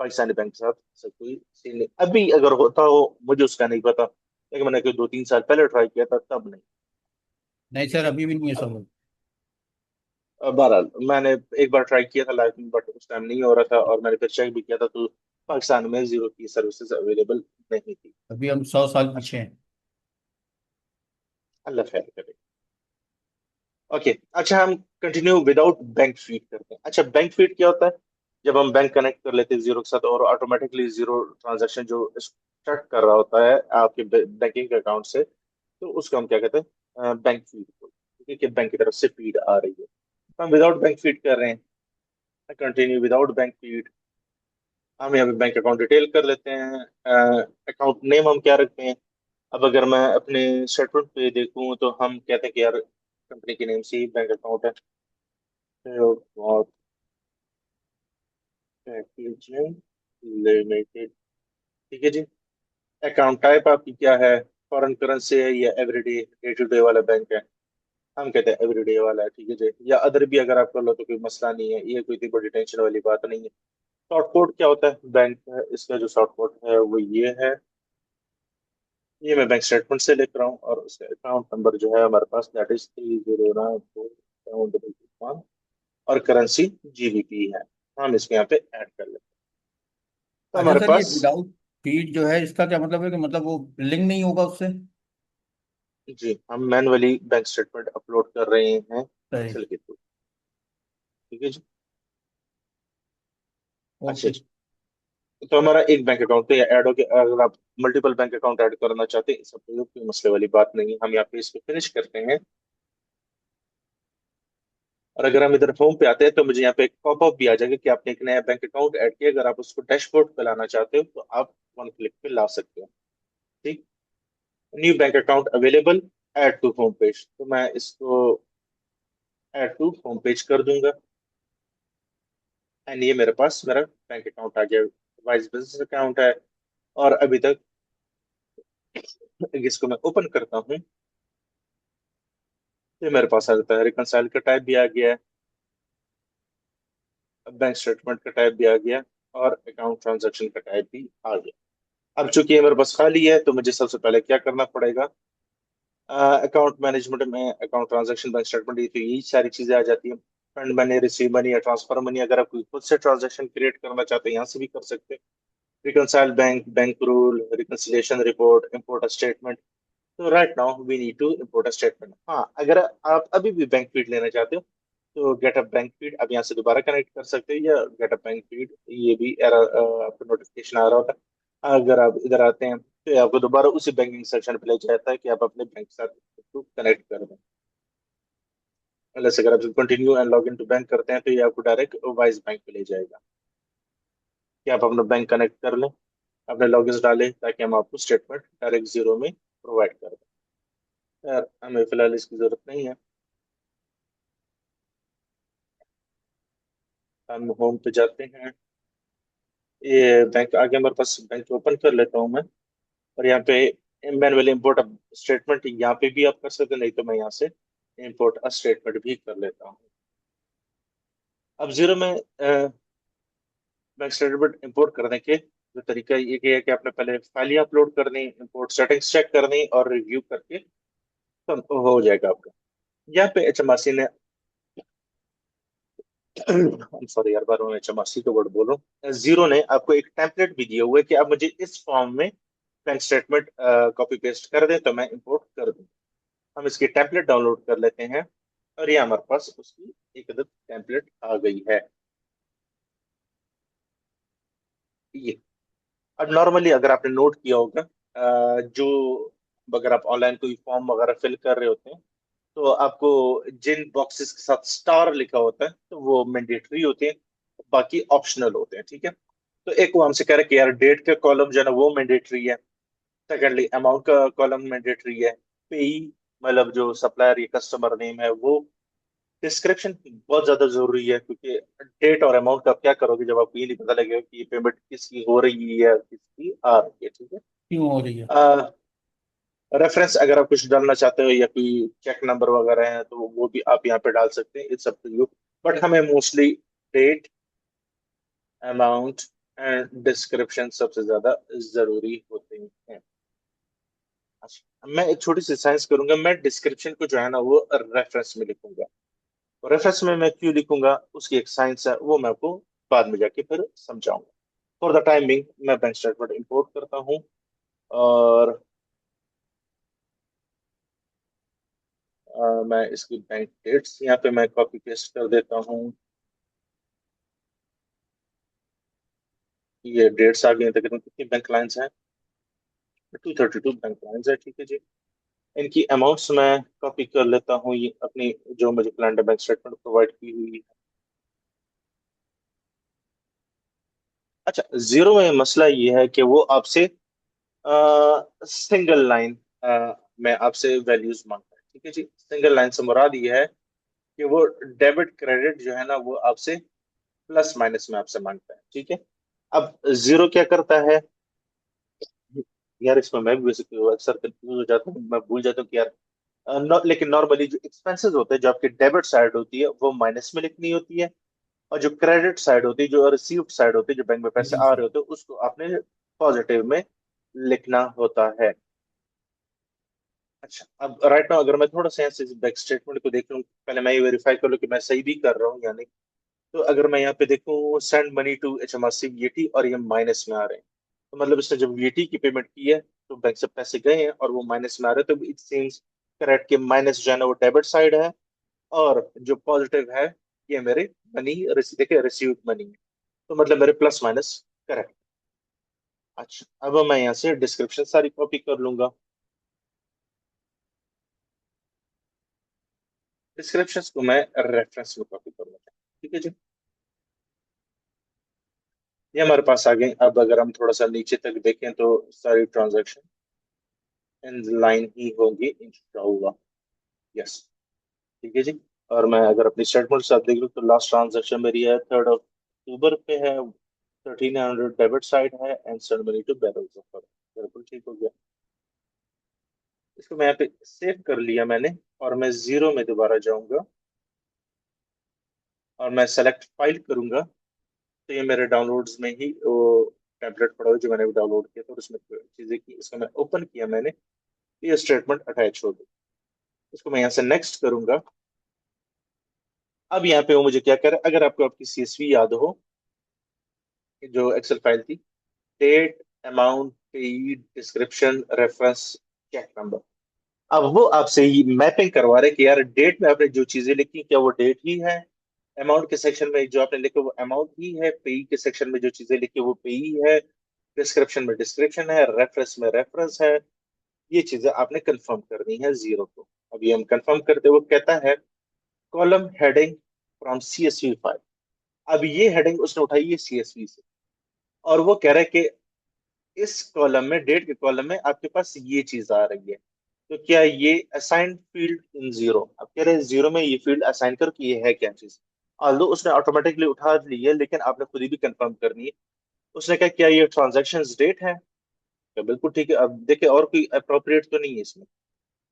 पाकिस्तानी बैंक के साथ ऐसा कोई सीन नहीं। अभी अगर होता हो मुझे उसका नहीं पता, लेकिन मैंने कोई 2-3 साल पहले ट्राई किया था, तब नहीं। नहीं सर, अभी भी नहीं है सब। बहरहाल मैंने एक बार ट्राई किया था लाइफ में, बट उस टाइम नहीं हो रहा था, और मैंने फिर चेक भी किया था, तो पाकिस्तान में जीरो की सर्विसेज अवेलेबल नहीं थी। अभी हम 100 साल पीछे अच्छा, हैं। अल्लाह खैर करे। ओके, अच्छा, हम कंटिन्यू विदाउट बैंक फीड करते हैं। अच्छा, बैंक फीड क्या होता है, जब हम बैंक कनेक्ट कर लेते हैं जीरो के साथ, और ऑटोमेटिकली जीरो ट्रांजैक्शन जो स्टार्ट कर रहा होता है आपके बैंकिंग अकाउंट से, तो उसको हम क्या कहते हैं, बैंक फीड को, ठीक है, कि बैंक की तरफ से फीड आ रही है। तो हम विदाउट बैंक फीड कर रहे हैं, कंटिन्यू विदाउट बैंक फीड। हम यहाँ पे बैंक अकाउंट डिटेल कर लेते हैं। अकाउंट नेम हम क्या रखते हैं? अब अगर मैं अपने स्टेटमेंट पे देखूं तो हम कहते हैं कि यार कंपनी के नेम से ही बैंक अकाउंट है, तो पैकेजिंग लिमिटेड, ठीक है जी। अकाउंट टाइप आपकी क्या है? फॉरेन करेंसी है या एवरीडे डे टू डे वाला बैंक है? हम कहते हैं एवरीडे वाला है, ठीक है जी। या अदर भी अगर आप कर लो तो कोई मसला नहीं है, ये कोई इतनी बड़ी टेंशन वाली बात नहीं है। शॉर्ट कोड क्या होता है बैंक है, इसका जो शॉर्ट कोड है वो ये है। ये मैं बैंक स्टेटमेंट से लिख रहा हूँ, और उसका अकाउंट नंबर जो है हमारे पास दैट इज 3094711, और करेंसी जीबीपी है। हम इसको यहाँ पे ऐड कर लेते हैं। तो अच्छा हमारे सर, ये पास, विदाउट फीड जो है इसका क्या मतलब है कि मतलब वो लिंक नहीं होगा उससे? जी, हम मैनुअली बैंक स्टेटमेंट अपलोड कर रहे हैं सही। एक्सेल के थ्रू, ठीक है जी। अच्छा ओके। जी, तो हमारा एक बैंक अकाउंट तो ऐड हो गया। अगर आप मल्टीपल बैंक अकाउंट ऐड करना चाहते हैं, सब कोई मसले वाली बात नहीं है। हम यहाँ पे इसको फिनिश करते हैं, और अगर हम इधर होम पे आते हैं तो मुझे यहाँ पे एक पॉपअप भी आ जाएगा कि आपने एक नया बैंक अकाउंट ऐड किया। अगर आप उसको डैशबोर्ड पे लाना चाहते हो तो आप वन क्लिक पे ला सकते हो, ठीक। New bank account available, add to home page, तो मैं इसको ऐड टू होम पेज कर दूंगा। एंड ये मेरे पास मेरा बैंक अकाउंट आ गया, वाइस बिजनेस अकाउंट है। और अभी तक इसको मैं ओपन करता हूँ, ये मेरे पास आ जाता है। रिकनसाइल का टाइप भी आ गया है, बैंक स्टेटमेंट का टाइप भी आ गया, और अकाउंट ट्रांजैक्शन का टाइप भी आ गया। अब चूंकि ये मेरे पास खाली है तो मुझे सबसे पहले क्या करना पड़ेगा? अकाउंट मैनेजमेंट में अकाउंट ट्रांजैक्शन बैंक स्टेटमेंट, ये तो यही सारी चीजें आ जाती हैं। फंड मनी, रिसीव मनी या ट्रांसफर मनी, अगर आप कोई खुद से ट्रांजैक्शन क्रिएट करना चाहते हैं यहाँ से भी कर सकते हैं। Reconcile bank, bank rule, reconciliation report, import statement. तो right now we need to import a statement. हाँ, अगर आप अभी भी बैंक फीड लेना चाहते हो तो गेट अप बैंक फीड अब यहाँ से दोबारा कनेक्ट कर सकते हो, या गेट अप बैंक फीड, ये भी एरर आपको नोटिफिकेशन आ रहा होता है। अगर आप इधर आते हैं तो ये आपको दोबारा उसी बैंकिंग सेक्शन पे ले जाता है कि आप अपने बैंक के साथ कनेक्ट कर दें। अगर आप continue and log in to bank करते हैं तो ये आपको डायरेक्ट वाइज बैंक पे ले जाएगा कि आप अपना बैंक कनेक्ट कर लें, अपने लॉगिन डालें, ताकि हम आपको स्टेटमेंट डायरेक्ट जीरो में प्रोवाइड कर दें। यार हमें फिलहाल इसकी जरूरत नहीं है। हम होम पे जाते हैं, ये बैंक आ गया मेरे पास, बैंक ओपन कर लेता हूँ मैं। और यहाँ पे मैनुअली इम्पोर्ट स्टेटमेंट यहाँ पे भी आप कर सकते हैं, नहीं तो मैं यहाँ से इम्पोर्ट अ स्टेटमेंट भी कर लेता हूँ। अब जीरो में बैंक स्टेटमेंट इम्पोर्ट करने के जो तरीका ये है कि आपने पहले फाइल अपलोड करनी, इम्पोर्ट सेटिंग्स चेक करनी, और रिव्यू करके तो हो जाएगा आपका। यहाँ पे एचएमआरसी ने सॉरी यार, बार मैं एचएमआरसी का वर्ड बोल रहा हूँ, जीरो ने आपको एक टेम्पलेट भी दिया हुआ है कि आप मुझे इस फॉर्म में बैंक स्टेटमेंट कॉपी पेस्ट कर दें तो मैं इंपोर्ट कर दूं। हम इसकी टेम्पलेट डाउनलोड कर लेते हैं, और ये हमारे पास उसकी एक अदद टेम्पलेट आ गई है, ये। अब नॉर्मली अगर आपने नोट किया होगा, जो अगर आप ऑनलाइन कोई फॉर्म वगैरह फिल कर रहे होते हैं तो आपको जिन बॉक्सेस के साथ स्टार लिखा होता है तो वो मैंडेटरी होते हैं, बाकी ऑप्शनल होते हैं, ठीक है। तो एक वो हमसे कह रहे हैं कि यार डेट का कॉलम जो है ना वो मैंडेटरी है। सेकेंडली अमाउंट का कॉलम मैंडेटरी है। पेई, मतलब जो सप्लायर या कस्टमर नेम है वो। डिस्क्रिप्शन बहुत ज्यादा जरूरी है, क्योंकि डेट और अमाउंट का आप क्या करोगे जब आपको ये नहीं पता लगेगा कि ये पेमेंट किसकी हो रही है या किसकी आ रही है, ठीक है। क्यों हो रही है? रेफरेंस अगर आप कुछ डालना चाहते हो या कोई चेक नंबर वगैरह है तो वो भी आप यहाँ पे डाल सकते हैं, it's up to you. But हमें mostly date, amount and description सबसे ज्यादा जरूरी होते हैं। अच्छा, मैं एक छोटी सी साइंस करूंगा, मैं डिस्क्रिप्शन को जो है ना वो रेफरेंस में लिखूंगा। रेफरेंस में मैं क्यों लिखूंगा उसकी एक साइंस है, वो मैं आपको बाद में जाके फिर समझाऊंगा। फॉर द टाइम बिंग मैं बैंक स्टेटमेंट इंपोर्ट करता हूँ, और मैं इसकी बैंक डेट्स यहाँ पे मैं कॉपी पेस्ट कर देता हूँ। ये डेट्स आ गई हैं, तकरीबन कितनी बैंक लाइन्स हैं? 232 बैंक लाइन्स है, ठीक है जी। इनकी अमाउंट्स मैं कॉपी कर लेता हूँ, ये अपनी जो मुझे कैलेंडर बैंक स्टेटमेंट प्रोवाइड की हुई है। अच्छा, जीरो में मसला ये है कि वो आपसे सिंगल लाइन में आपसे वैल्यूज मांगता है। ठीक है जी, सिंगल लाइन से मुराद ये है कि वो डेबिट क्रेडिट जो है ना वो आपसे प्लस माइनस में आपसे मांगता है। ठीक है, अब जीरो क्या करता है यार, इसमें मैं भी बेसिकली अक्सर कंफ्यूज हो जाता हूँ, मैं भूल जाता हूँ कि यार लेकिन नॉर्मली जो एक्सपेंसेस होते हैं, जो आपकी डेबिट साइड होती है वो माइनस में लिखनी होती है, और जो क्रेडिट साइड होती है, जो रिसीव्ड साइड होती है, जो बैंक में पैसे जी आ सर। रहे होते हैं, उसको आपने पॉजिटिव में लिखना होता है। अच्छा, अब राइट नाउ अगर मैं थोड़ा सा यहाँ बैंक स्टेटमेंट को देख लूँ, पहले मैं ये वेरीफाई कर लूँ कि मैं सही भी कर रहा हूँ या नहीं। तो अगर मैं यहाँ पे देखूँ send money to HMRC VAT, और ये माइनस में आ रहे हैं, तो मतलब इसने जब वीएटी की पेमेंट की है तो बैंक से पैसे गए हैं और वो माइनस में आ रहे हैं, तो इट सीम्स करेक्ट कि माइनस जो है ना वो डेबिट साइड है, और जो पॉजिटिव है ये मेरे मनी, देखिए रिसीव्ड मनी है, तो मतलब मेरे प्लस माइनस करेक्ट। अच्छा, अब मैं यहाँ से डिस्क्रिप्शन सारी कॉपी कर लूंगा। डिस्क्रिप्शन को मैं रेफरेंस में कॉपी करूंगा। ठीक है जी, ये हमारे पास आ गए। अब अगर हम थोड़ा सा नीचे तक देखें तो सारी ट्रांजैक्शन इन लाइन ही होंगी इंशाल्लाह। यस, ठीक है जी। और मैं अगर अपनी स्टेटमेंट से आप देख लूँ तो लास्ट ट्रांजैक्शन मेरी है 3 अक्टूबर पे है, 1300 डेबिट साइड है and send money to barrels of. बिल्कुल ठीक हो गया। इसको मैं यहाँ पे सेव कर लिया मैंने, और मैं जीरो में दोबारा जाऊंगा और मैं सेलेक्ट फाइल करूंगा। तो ये मेरे डाउनलोड्स में ही वो टेम्पलेट पड़ा हुआ है जो मैंने डाउनलोड किया था, और उसमें चीजें की, इसको मैं ओपन किया मैंने, तो ये स्टेटमेंट अटैच हो गई। इसको मैं यहाँ से नेक्स्ट करूंगा। अब यहाँ पे वो मुझे क्या करे, अगर आपको आपकी CSV याद हो, जो एक्सेल फाइल थी, date, amount, paid, description, reference, cheque number. अब वो आपसे ही मैपिंग करवा रहे कि यार डेट में आपने जो चीजें लिखी क्या वो डेट ही है, अमाउंट के सेक्शन में जो आपने लिखा वो अमाउंट ही है, पेई के सेक्शन में जो चीजें लिखी वो पेई है, डिस्क्रिप्शन में डिस्क्रिप्शन है, रेफरेंस में रेफरेंस है। ये चीजें आपने कंफर्म करनी है जीरो को। अभी हम कंफर्म करते हुए कहता है column heading from CSV file. अब ये हेडिंग उसने उठाई है CSV से, और वो कह रहा है कि इस कॉलम में, डेट के कॉलम में आपके पास ये चीज आ रही है, तो क्या ये असाइन फील्ड इन जीरो, अब कह रहे हैं जीरो में ये फील्ड असाइन करो कि ये है क्या चीज। ऑल्दो उसने ऑटोमेटिकली उठा ली है, लेकिन आपने खुद ही भी कंफर्म करनी है। उसने कहा क्या ये ट्रांजैक्शन डेट है, तो बिल्कुल ठीक है। अब देखिए और कोई अप्रोप्रिएट तो नहीं है इसमें।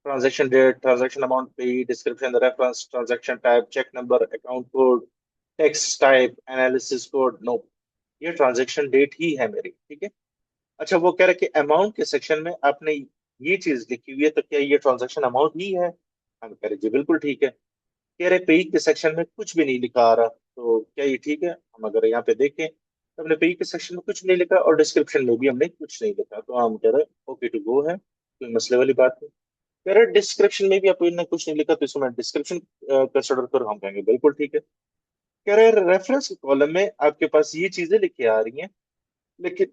Transaction date, transaction amount pay, description, reference, transaction type, cheque number, account code, text type, analysis code, no, ये ट्रांजैक्शन डेट ही है मेरी। ठीक है। अच्छा, वो कह रहे कि अमाउंट के सेक्शन में आपने ये चीज लिखी हुई है, तो क्या ये ट्रांजैक्शन अमाउंट ही है। हम कह रहे जी बिल्कुल ठीक है। कह रहे पेई के सेक्शन में कुछ भी नहीं लिखा आ रहा, तो क्या ये ठीक है। हम अगर यहाँ पे देखें तो हमने पेई के सेक्शन में कुछ नहीं लिखा, और डिस्क्रिप्शन में भी हमने कुछ नहीं लिखा, तो हम कह रहे ओके टू गो है, कोई मसले वाली बात नहीं। कह रहे डिस्क्रिप्शन में भी आपने कुछ नहीं लिखा, तो इसको मैं डिस्क्रिप्शन कंसिडर करो। हम कहेंगे बिल्कुल ठीक है। कह रहे रेफरेंस कॉलम में आपके पास ये चीजें लिखी आ रही हैं, लेकिन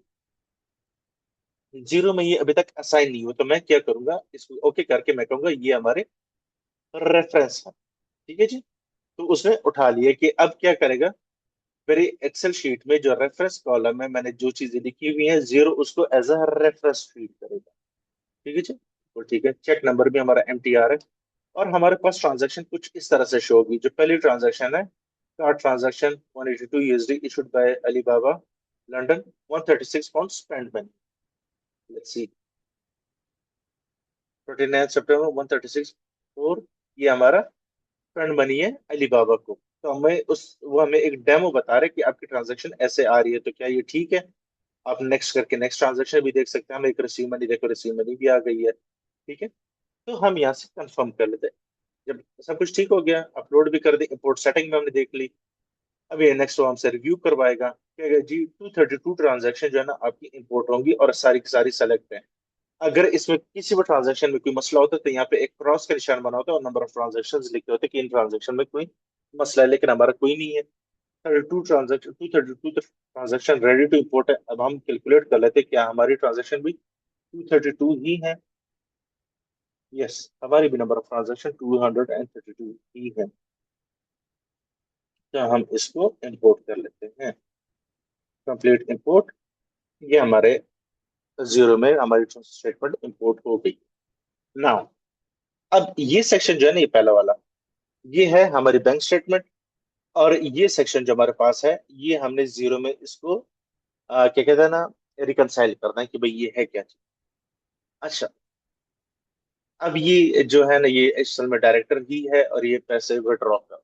जीरो में ये अभी तक असाइन नहीं हुआ, तो मैं क्या करूंगा, इसको ओके करके मैं कहूंगा ये हमारे रेफरेंस है। ठीक है जी। तो उसने उठा लिया कि अब क्या करेगा, मेरी एक्सेल शीट में जो रेफरेंस कॉलम है मैंने जो चीजें लिखी हुई है, जीरो उसको एज अ रेफरेंस ट्रीट करेगा। ठीक है जी, तो ठीक है। चेक नंबर भी हमारा MTR है, और हमारे पास ट्रांजैक्शन कुछ इस तरह से शो होगी। जो पहली ट्रांजैक्शन है, card transaction $182 issued by Alibaba London, 136 pound spend money. Let's see, 29 सितंबर 136, और ये हमारा फंड बनी है अलीबाबा को। तो हमें उस वो हमें एक डेमो बता रहे कि आपकी ट्रांजैक्शन ऐसे आ रही है, तो क्या ये ठीक है। आप नेक्स्ट करके नेक्स्ट ट्रांजैक्शन भी देख सकते हैं। हम एक रिसीव मनी, देखो रिसीव मनी भी आ गई है। ठीक है, तो हम यहाँ से कंफर्म कर लेते हैं। जब सब कुछ ठीक हो गया, अपलोड भी कर दी, इंपोर्ट सेटिंग में हमने देख ली। अब ये नेक्स्ट वो हमसे रिव्यू करवाएगा कि जी 232 ट्रांजैक्शन जो है ना आपकी इंपोर्ट होंगी, और सारी की सारी सेलेक्ट है। अगर इसमें किसी भी ट्रांजैक्शन में कोई मसला होता है तो यहाँ पे एक क्रॉस का निशान बना होता है, और नंबर ऑफ ट्रांजैक्शन लिखे होते हैं कि इन ट्रांजैक्शन में कोई मसला है, लेकिन हमारा कोई नहीं है। 232 रेडी टू इम्पोर्ट है। अब हम कैलकुलेट कर लेते हैं क्या हमारी ट्रांजैक्शन भी 232 ही है। यस, हमारी भी नंबर ऑफ ट्रांजेक्शन 232 ही है। तो हम इसको इंपोर्ट कर लेते हैं। Complete import. ये हमारे जीरो में हमारी स्टेटमेंट इंपोर्ट हो गई। नाउ अब ये सेक्शन जो है ना, ये पहला वाला, ये है हमारी बैंक स्टेटमेंट। और ये सेक्शन जो हमारे पास है, ये हमने जीरो में इसको क्या कहते हैं ना, रिकनसाइल करना है कि भाई ये है क्या चीज। अच्छा, अब ये जो है ना, ये असल में डायरेक्टर ही है और ये पैसे विड्रॉ कर।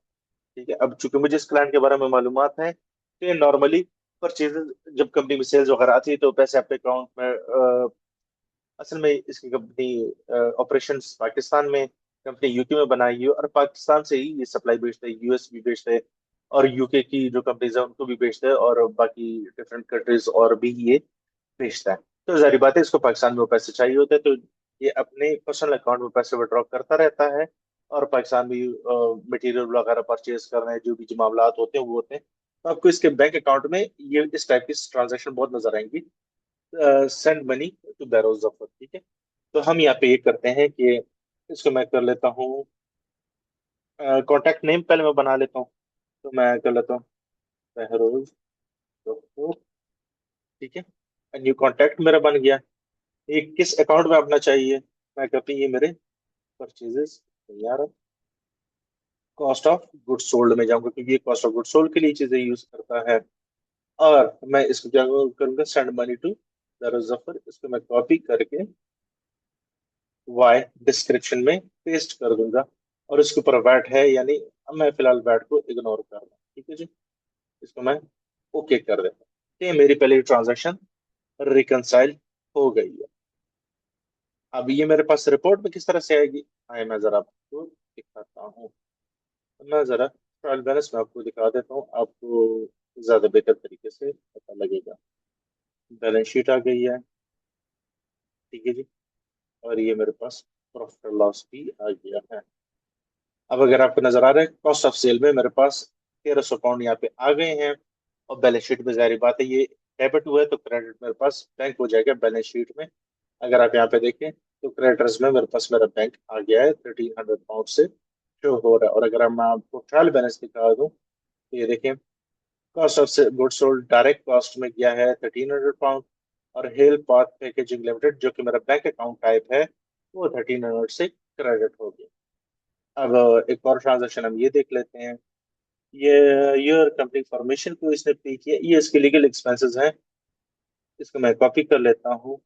ठीक है, अब चूंकि मुझे इस क्लाइंट के बारे में मालूमात है, तो ये नॉर्मली परचेजेस, जब कंपनी में सेल्स वगैरह आती है तो पैसे आपके अकाउंट में असल में इसकी कंपनी ऑपरेशंस पाकिस्तान में, कंपनी यूके में बनाई है और पाकिस्तान से ही ये सप्लाई बेचते हैं, यूएस भी बेचते हैं और यूके की जो कंपनीज है उनको भी बेचते हैं और बाकी डिफरेंट कंट्रीज और भी ये बेचता है। तो जारी बात है, इसको पाकिस्तान में वो पैसे चाहिए होते हैं, तो ये अपने पर्सनल अकाउंट में पैसे विड्रॉ करता रहता है। और पाकिस्तान में मटेरियल वगैरह परचेज करना है, जो भी जो मामला होते हैं वो होते हैं। तो आपको इसके बैंक अकाउंट में ये इस टाइप की ट्रांजेक्शन बहुत नजर आएंगी। Send money to Barrows Zafar, ठीक है। तो हम यहाँ पे ये करते हैं कि इसको मैं कर लेता हूँ, कॉन्टैक्ट नेम पहले मैं बना लेता हूँ। तो मैं कर लेता हूँ बहरोज जफर, ठीक है। न्यू कॉन्टैक्ट मेरा बन गया। ये किस अकाउंट में अपना चाहिए, मैं कहती हूँ ये मेरे परचेजेस तैयार है। कॉस्ट ऑफ गुड सोल्ड में जाऊंगा क्योंकि ये कॉस्ट ऑफ गुड सोल्ड के लिए चीजें यूज करता है। और मैं इसको क्या करूंगा, send money to Darul Zafar, इसको मैं कॉपी करके वाई डिस्क्रिप्शन में पेस्ट कर दूंगा। और इसके ऊपर वैट है, यानी अब मैं फिलहाल वैट को इग्नोर कर रहा हूँ, ठीक है जी। इसको मैं ओके कर देता हूँ। तो ये मेरी पहली ट्रांजैक्शन रिकनसाइल हो गई है। अब ये मेरे पास रिपोर्ट में किस तरह से आएगी, आए मैं जरा आपको दिखाता हूँ। मैं जरा ट्रायल बैलेंस में आपको दिखा देता हूँ, आपको ज्यादा बेहतर तरीके से पता लगेगा। बैलेंस शीट आ गई है, ठीक है जी। और ये मेरे पास प्रॉफिट और लॉस भी आ गया है। अब अगर आपको नजर आ रहा है, कॉस्ट ऑफ सेल में मेरे पास 1300 पाउंड यहाँ पे आ गए हैं। और बैलेंस शीट में जाहिर बात है, ये डेबिट हुआ है तो क्रेडिट मेरे पास बैंक हो जाएगा बैलेंस शीट में। अगर आप यहाँ पे देखें तो क्रेडिटर्स में मेरे पास मेरा बैंक आ गया है, 1300 पाउंड से शो हो रहा है। और अगर मैं आपको ट्रायल बैलेंस दिखा दूँ तो ये देखें, cost of goods sold direct cost में गया है 1300 पाउंड। और हेल पाथ पैकेजिंग लिमिटेड जो कि मेरा बैंक अकाउंट टाइप है, वो 1300 से क्रेडिट हो गया। अब एक और ट्रांजेक्शन हम ये देख लेते हैं। ये ईयर कंपनी फॉर्मेशन को इसने पे किया, ये इसके लीगल एक्सपेंसेस हैं। इसको मैं कॉपी कर लेता हूँ,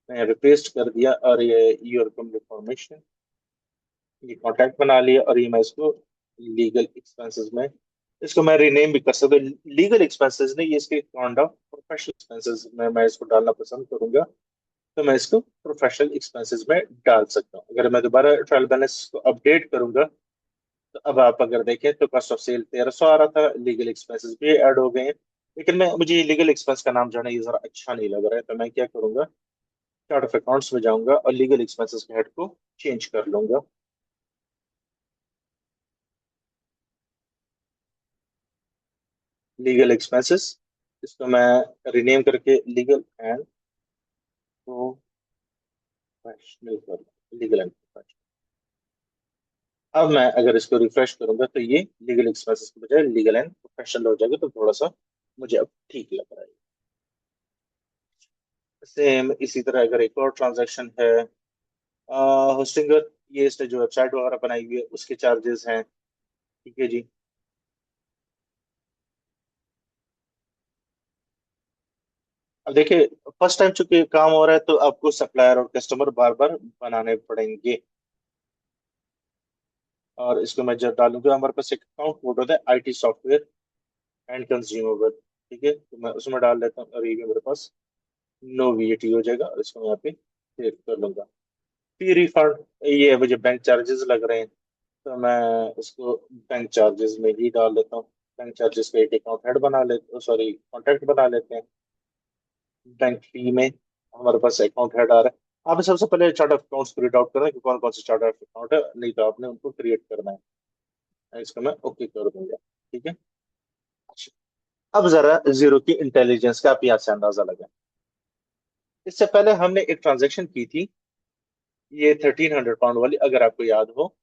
मैं यहाँ पे पेस्ट कर दिया। और ये ईयर कंपनी फॉर्मेशन, ये कॉन्टैक्ट बना लिया और ये मैं इसको लीगल एक्सपेंसेस में, इसको मैं रीनेम भी कर सकता हूँ। लीगल एक्सपेंसेस नहीं, ये इसके काइंड ऑफ प्रोफेशनल एक्सपेंसेस में मैं इसको डालना पसंद करूंगा। तो मैं इसको प्रोफेशनल एक्सपेंसेस में डाल सकता हूँ। अगर मैं दोबारा ट्रायल बैलेंस को अपडेट करूंगा, तो अब आप अगर देखें तो कॉस्ट ऑफ सेल 1300 आ रहा था, लीगल एक्सपेंसेस भी ऐड हो गए हैं। लेकिन मैं मुझे लीगल एक्सपेंस का नाम जो है ना, ये जरा अच्छा नहीं लग रहा है, तो मैं क्या करूंगा, चार्ट ऑफ अकाउंट्स में जाऊंगा और लीगल एक्सपेंसेस के हेड को चेंज कर लूंगा। लीगल एक्सपेंसेस, इसको मैं रिनेम करके लीगल एंड प्रोफेशनल कर, लीगल एंड प्रोफेशनल। अब मैं अगर इसको रिफ्रेश करूंगा तो ये लीगल एक्सपेंसेस के बजाय लीगल एंड प्रोफेशनल हो जाएगा, तो थोड़ा सा मुझे अब ठीक लग रहा है। सेम इसी तरह अगर एक और ट्रांजैक्शन है, होस्टिंग, ये इसने जो वेबसाइट वगैरह बनाई हुई है उसके चार्जेस हैं, ठीक है जी। अब देखिए, फर्स्ट टाइम चूंकि काम हो रहा है तो आपको सप्लायर और कस्टमर बार बार बनाने पड़ेंगे। और इसको मैं जब डालूंगा, हमारे पास एक अकाउंट कोड होता है आईटी सॉफ्टवेयर एंड कंज्यूमेबल, ठीक है, तो मैं उसमें डाल देता हूँ और ये भी मेरे पास नो वीएटी हो जाएगा। और इसको मैं यहाँ पे सेव कर लूंगा। फी रिफंड, ये मुझे बैंक चार्जेस लग रहे हैं, तो मैं इसको बैंक चार्जेस में ही डाल देता हूँ। बैंक चार्जेस का एक अकाउंट हेड बना लेते, सॉरी कॉन्टैक्ट बना लेते हैं। बैंक फी में हमारे पास अकाउंट हेड आ रहा है। आपने सबसे पहले chart of accounts create out करना है कि कौन कौन से चार्ट ऑफ अकाउंट है, नहीं तो आपने उनको क्रिएट करना है। इसको मैं ओके कर दूंगा, ठीक है। अच्छा, अब जरा जीरो की इंटेलिजेंस का आप यहाँ से अंदाजा लगाएं। इससे पहले हमने एक ट्रांजेक्शन की थी, ये 1300 पाउंड वाली, अगर आपको याद हो,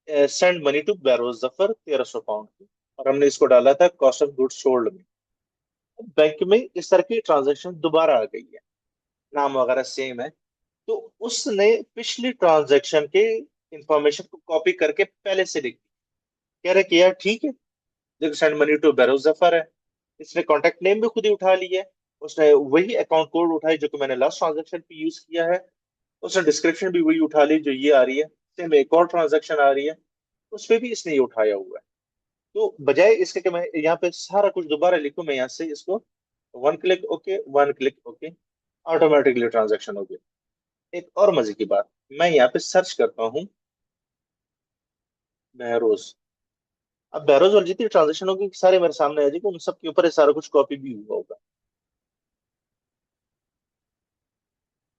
send money to Barrows Zafar 1300 pound की, और हमने इसको डाला था कॉस्ट ऑफ गुड्स सोल्ड में। बैंक में इस तरह की ट्रांजेक्शन दोबारा आ गई है, नाम वगैरह सेम है, तो उसने पिछली ट्रांजैक्शन के इंफॉर्मेशन को कॉपी करके पहले से लिख दी। कह रहे कि यार ठीक है, देखो send money to Barrows Zafar है, इसने कॉन्टेक्ट नेम भी खुद ही उठा लिया है, उसने वही अकाउंट कोड उठाई जो कि मैंने लास्ट ट्रांजैक्शन पे यूज किया है, उसने डिस्क्रिप्शन भी वही उठा ली जो ये आ रही है, सेम एक और ट्रांजैक्शन आ रही है, उस पे भी इसने ये उठाया हुआ है। तो बजाय इसके कि मैं यहाँ पे सारा कुछ दोबारा लिखूं, मैं यहाँ से इसको one click okay, one click okay, automatically transaction हो गया। एक और मजे की बात, मैं यहाँ पे सर्च करता हूँ बहरोज। अब बहरोज वाली जितनी ट्रांजेक्शन होगी सारे मेरे सामने आ जाएगी, उन सब के ऊपर ये सारा कुछ कॉपी भी हुआ होगा।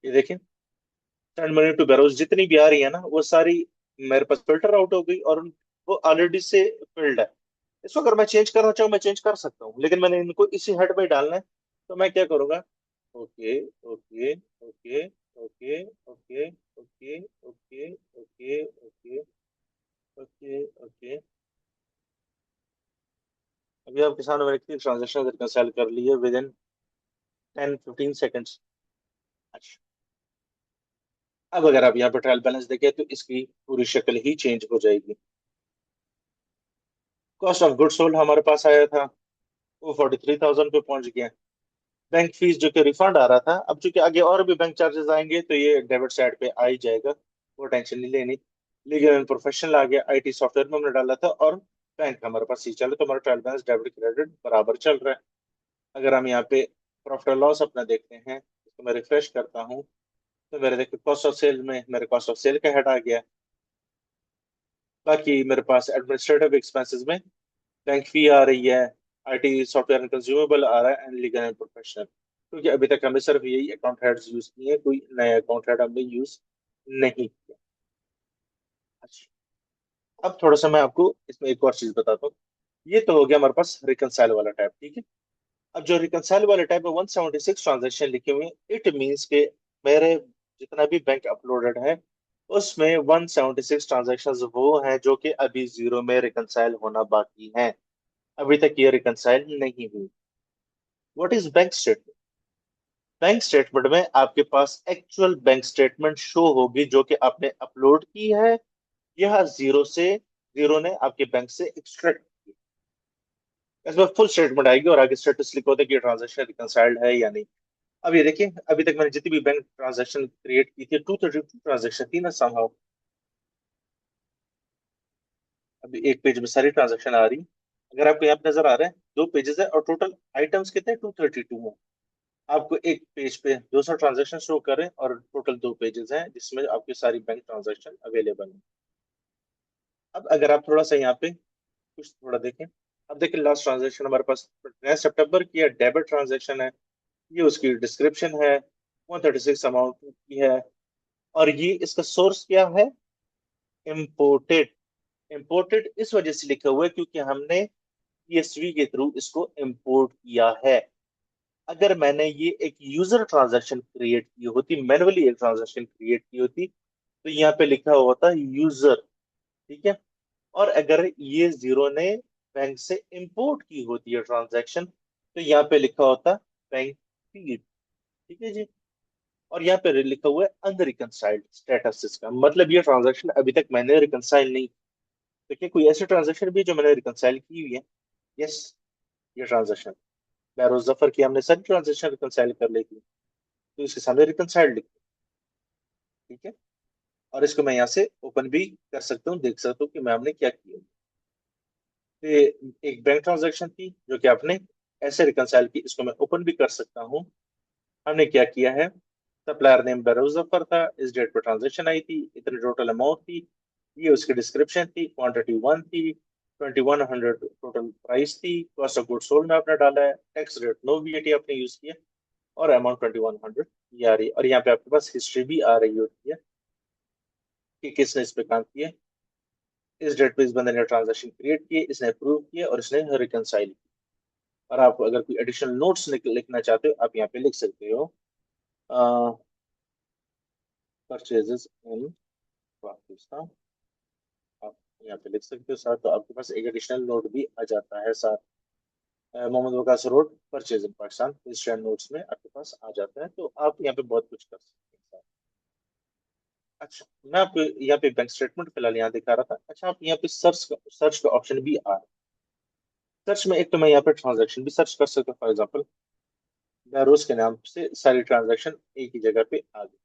ये देखें, सेंड मनी टू बहरोज जितनी भी आ रही है ना, वो सारी मेरे पास फिल्टर आउट हो गई, और वो ऑलरेडी से फिल्ड है। इसको अगर मैं चेंज करना चाहूँ मैं चेंज कर सकता हूँ, लेकिन मैंने इनको इसी हेड में डालना है, तो मैं क्या करूंगा, okay okay okay okay okay okay okay okay okay okay okay. अभी आपके सामने मैंने कितनी ट्रांजेक्शन रिकंसाइल कर ली है विद इन 10-15 सेकेंड्स। अच्छा, अब अगर आप यहाँ पर ट्रायल बैलेंस देखें तो इसकी पूरी शक्ल ही चेंज हो जाएगी। कॉस्ट ऑफ गुड्स सोल्ड हमारे पास आया था, वो 43,000 पे पहुंच गया। बैंक फीस जो कि रिफंड आ रहा था, अब चूंकि आगे और भी बैंक चार्जेस आएंगे तो ये डेबिट साइड पे आ ही जाएगा, वो टेंशन नहीं लेनी। लीगल एंड प्रोफेशनल आ गया, आईटी सॉफ्टवेयर में हमने डाला था, और बैंक हमारे पास ही चले, तो हमारा ट्रायल बैलेंस डेबिट क्रेडिट बराबर चल रहा है। अगर हम यहाँ पे प्रॉफिट और लॉस अपना देखते हैं, इसको मैं रिफ्रेश करता हूँ, तो मेरे देखो कॉस्ट ऑफ सेल में मेरे कॉस्ट ऑफ सेल का हेड आ गया। बाकी मेरे पास एडमिनिस्ट्रेटिव एक्सपेंसेस में बैंक फी आ रही है, आईटी सॉफ्टवेयर एंड कंज्यूमेबल आ रहा है, एंड लीगल एंड प्रोफेशनल, क्योंकि अभी तक हमें सिर्फ यही अकाउंट हेड्स यूज किए हैं, कोई नया अकाउंट हेड हमने यूज नहीं किया। अच्छा, अब थोड़ा सा मैं आपको इसमें एक और चीज बताता हूँ। ये तो हो गया हमारे पास रिकंसाइल वाला टाइप, ठीक है। अब जो रिकंसाइल वाले टाइप में 176 ट्रांजेक्शन लिखे हुए हैं, इट मीन्स के मेरे जितना भी बैंक अपलोडेड है उसमें 176 ट्रांजेक्शन वो हैं जो कि अभी जीरो में रिकंसाइल होना बाकी हैं, अभी तक ये रिकंसाइल नहीं हुई। What is bank statement? Bank statement में आपके पास एक्चुअल बैंक स्टेटमेंट शो होगी जो कि आपने अपलोड की है, यह जीरो ने आपके बैंक से एक्सट्रैक्ट की। इसमें फुल स्टेटमेंट आएगी और आगे स्टेटस लिखा होता है कि ये ट्रांजेक्शन रिकंसाइल्ड है या नहीं। अब ये देखिए, अभी तक मैंने जितनी भी बैंक ट्रांजेक्शन क्रिएट की थी, 232 ट्रांजेक्शन थी ना समहाउ। अभी एक पेज में सारी ट्रांजेक्शन आ रही, अगर आपको यहाँ पे नजर आ रहा है, दो पेजेस है और टोटल आइटम्स कितने, 232 है। आपको एक पेज पे 200 ट्रांजेक्शन शो करें और टोटल दो पेजेस हैं जिसमें आपकी सारी बैंक ट्रांजेक्शन अवेलेबल है। अब अगर आप थोड़ा सा यहाँ पे कुछ थोड़ा देखें, अब देखिए लास्ट ट्रांजेक्शन हमारे पास 9 सितंबर की है, डेबिट ट्रांजेक्शन है, ये उसकी डिस्क्रिप्शन है, 136 अमाउंट की है, और ये इसका सोर्स क्या है, इम्पोर्टेड। इम्पोर्टेड इस वजह से लिखा हुआ है क्योंकि हमने पीएसवी के थ्रू इसको इम्पोर्ट किया है। अगर मैंने ये एक यूजर ट्रांजैक्शन क्रिएट की होती, मैनुअली एक ट्रांजैक्शन क्रिएट की होती, तो यहाँ पे लिखा हुआ था यूजर, ठीक है। और अगर ये जीरो ने बैंक से इंपोर्ट की होती है ट्रांजैक्शन, तो यहाँ पे लिखा होता बैंक फीड, ठीक है जी। और यहाँ पे लिखा हुआ है अनरिकंसाइल्ड स्टेटस, इसका मतलब ये ट्रांजैक्शन अभी तक मैंने रिकंसाइल नहीं। देखिए कोई ऐसी ट्रांजैक्शन भी जो मैंने रिकंसाइल की हुई है, यस, ये ट्रांजैक्शन बैरोज जफर की हमने सारी ट्रांजैक्शन रिकंसाइल कर ली थी, तो इसके सामने रिकंसाइल्ड लिखा, ठीक है। और इसको मैं यहाँ से ओपन भी कर सकता हूँ, देख सकता हूँ कि मैं हमने क्या किया। ये एक बैंक ट्रांजैक्शन थी जो कि आपने ऐसे रिकंसाइल की, इसको मैं ओपन भी कर सकता हूँ। हमने क्या किया है, सप्लायर नेम बेरोजफर था, इस डेट पर ट्रांजैक्शन आई थी, इतनी टोटल अमाउंट थी, ये उसकी डिस्क्रिप्शन थी, क्वांटिटी 1 थी, 2100 टोटल प्राइस थी, कॉस्ट ऑफ गुड सोल्ड में आपने डाला है, टैक्स रेट नो वीएटी आपने यूज किया, और अमाउंट 2100 ये आ रही है। और यहाँ पे आपके पास हिस्ट्री भी आ रही होती है कि किसने इस पे काम किया, इस डेट पे इस बंदे ने ट्रांजैक्शन क्रिएट किए, इसने अप्रूव किया और इसने रिकंसाइल किया। और आप अगर कोई एडिशनल नोट्स लिखना चाहते हो आप यहाँ पे लिख सकते हो। परचेजेस इन पाकिस्तान, आप यहाँ पे लिख सकते हो साथ। तो आपके पास एक एडिशनल नोट भी आ जाता है साथ। Mohammad Waqas road purchase in Pakistan इस ट्रेंड नोट्स में आपके पास आ जाता है, तो आप यहाँ पे बहुत कुछ कर सकते हैं। अच्छा, मैं आपको यहाँ पे बैंक स्टेटमेंट फिलहाल यहाँ दिखा रहा था। अच्छा, आप यहाँ पे सर्च का ऑप्शन भी आ रहा है। सर्च में एक तो मैं यहाँ पे ट्रांजैक्शन भी सर्च कर सकता हूँ, फॉर एग्जांपल बैरोज के नाम से सारी ट्रांजैक्शन एक ही जगह पे आ गई।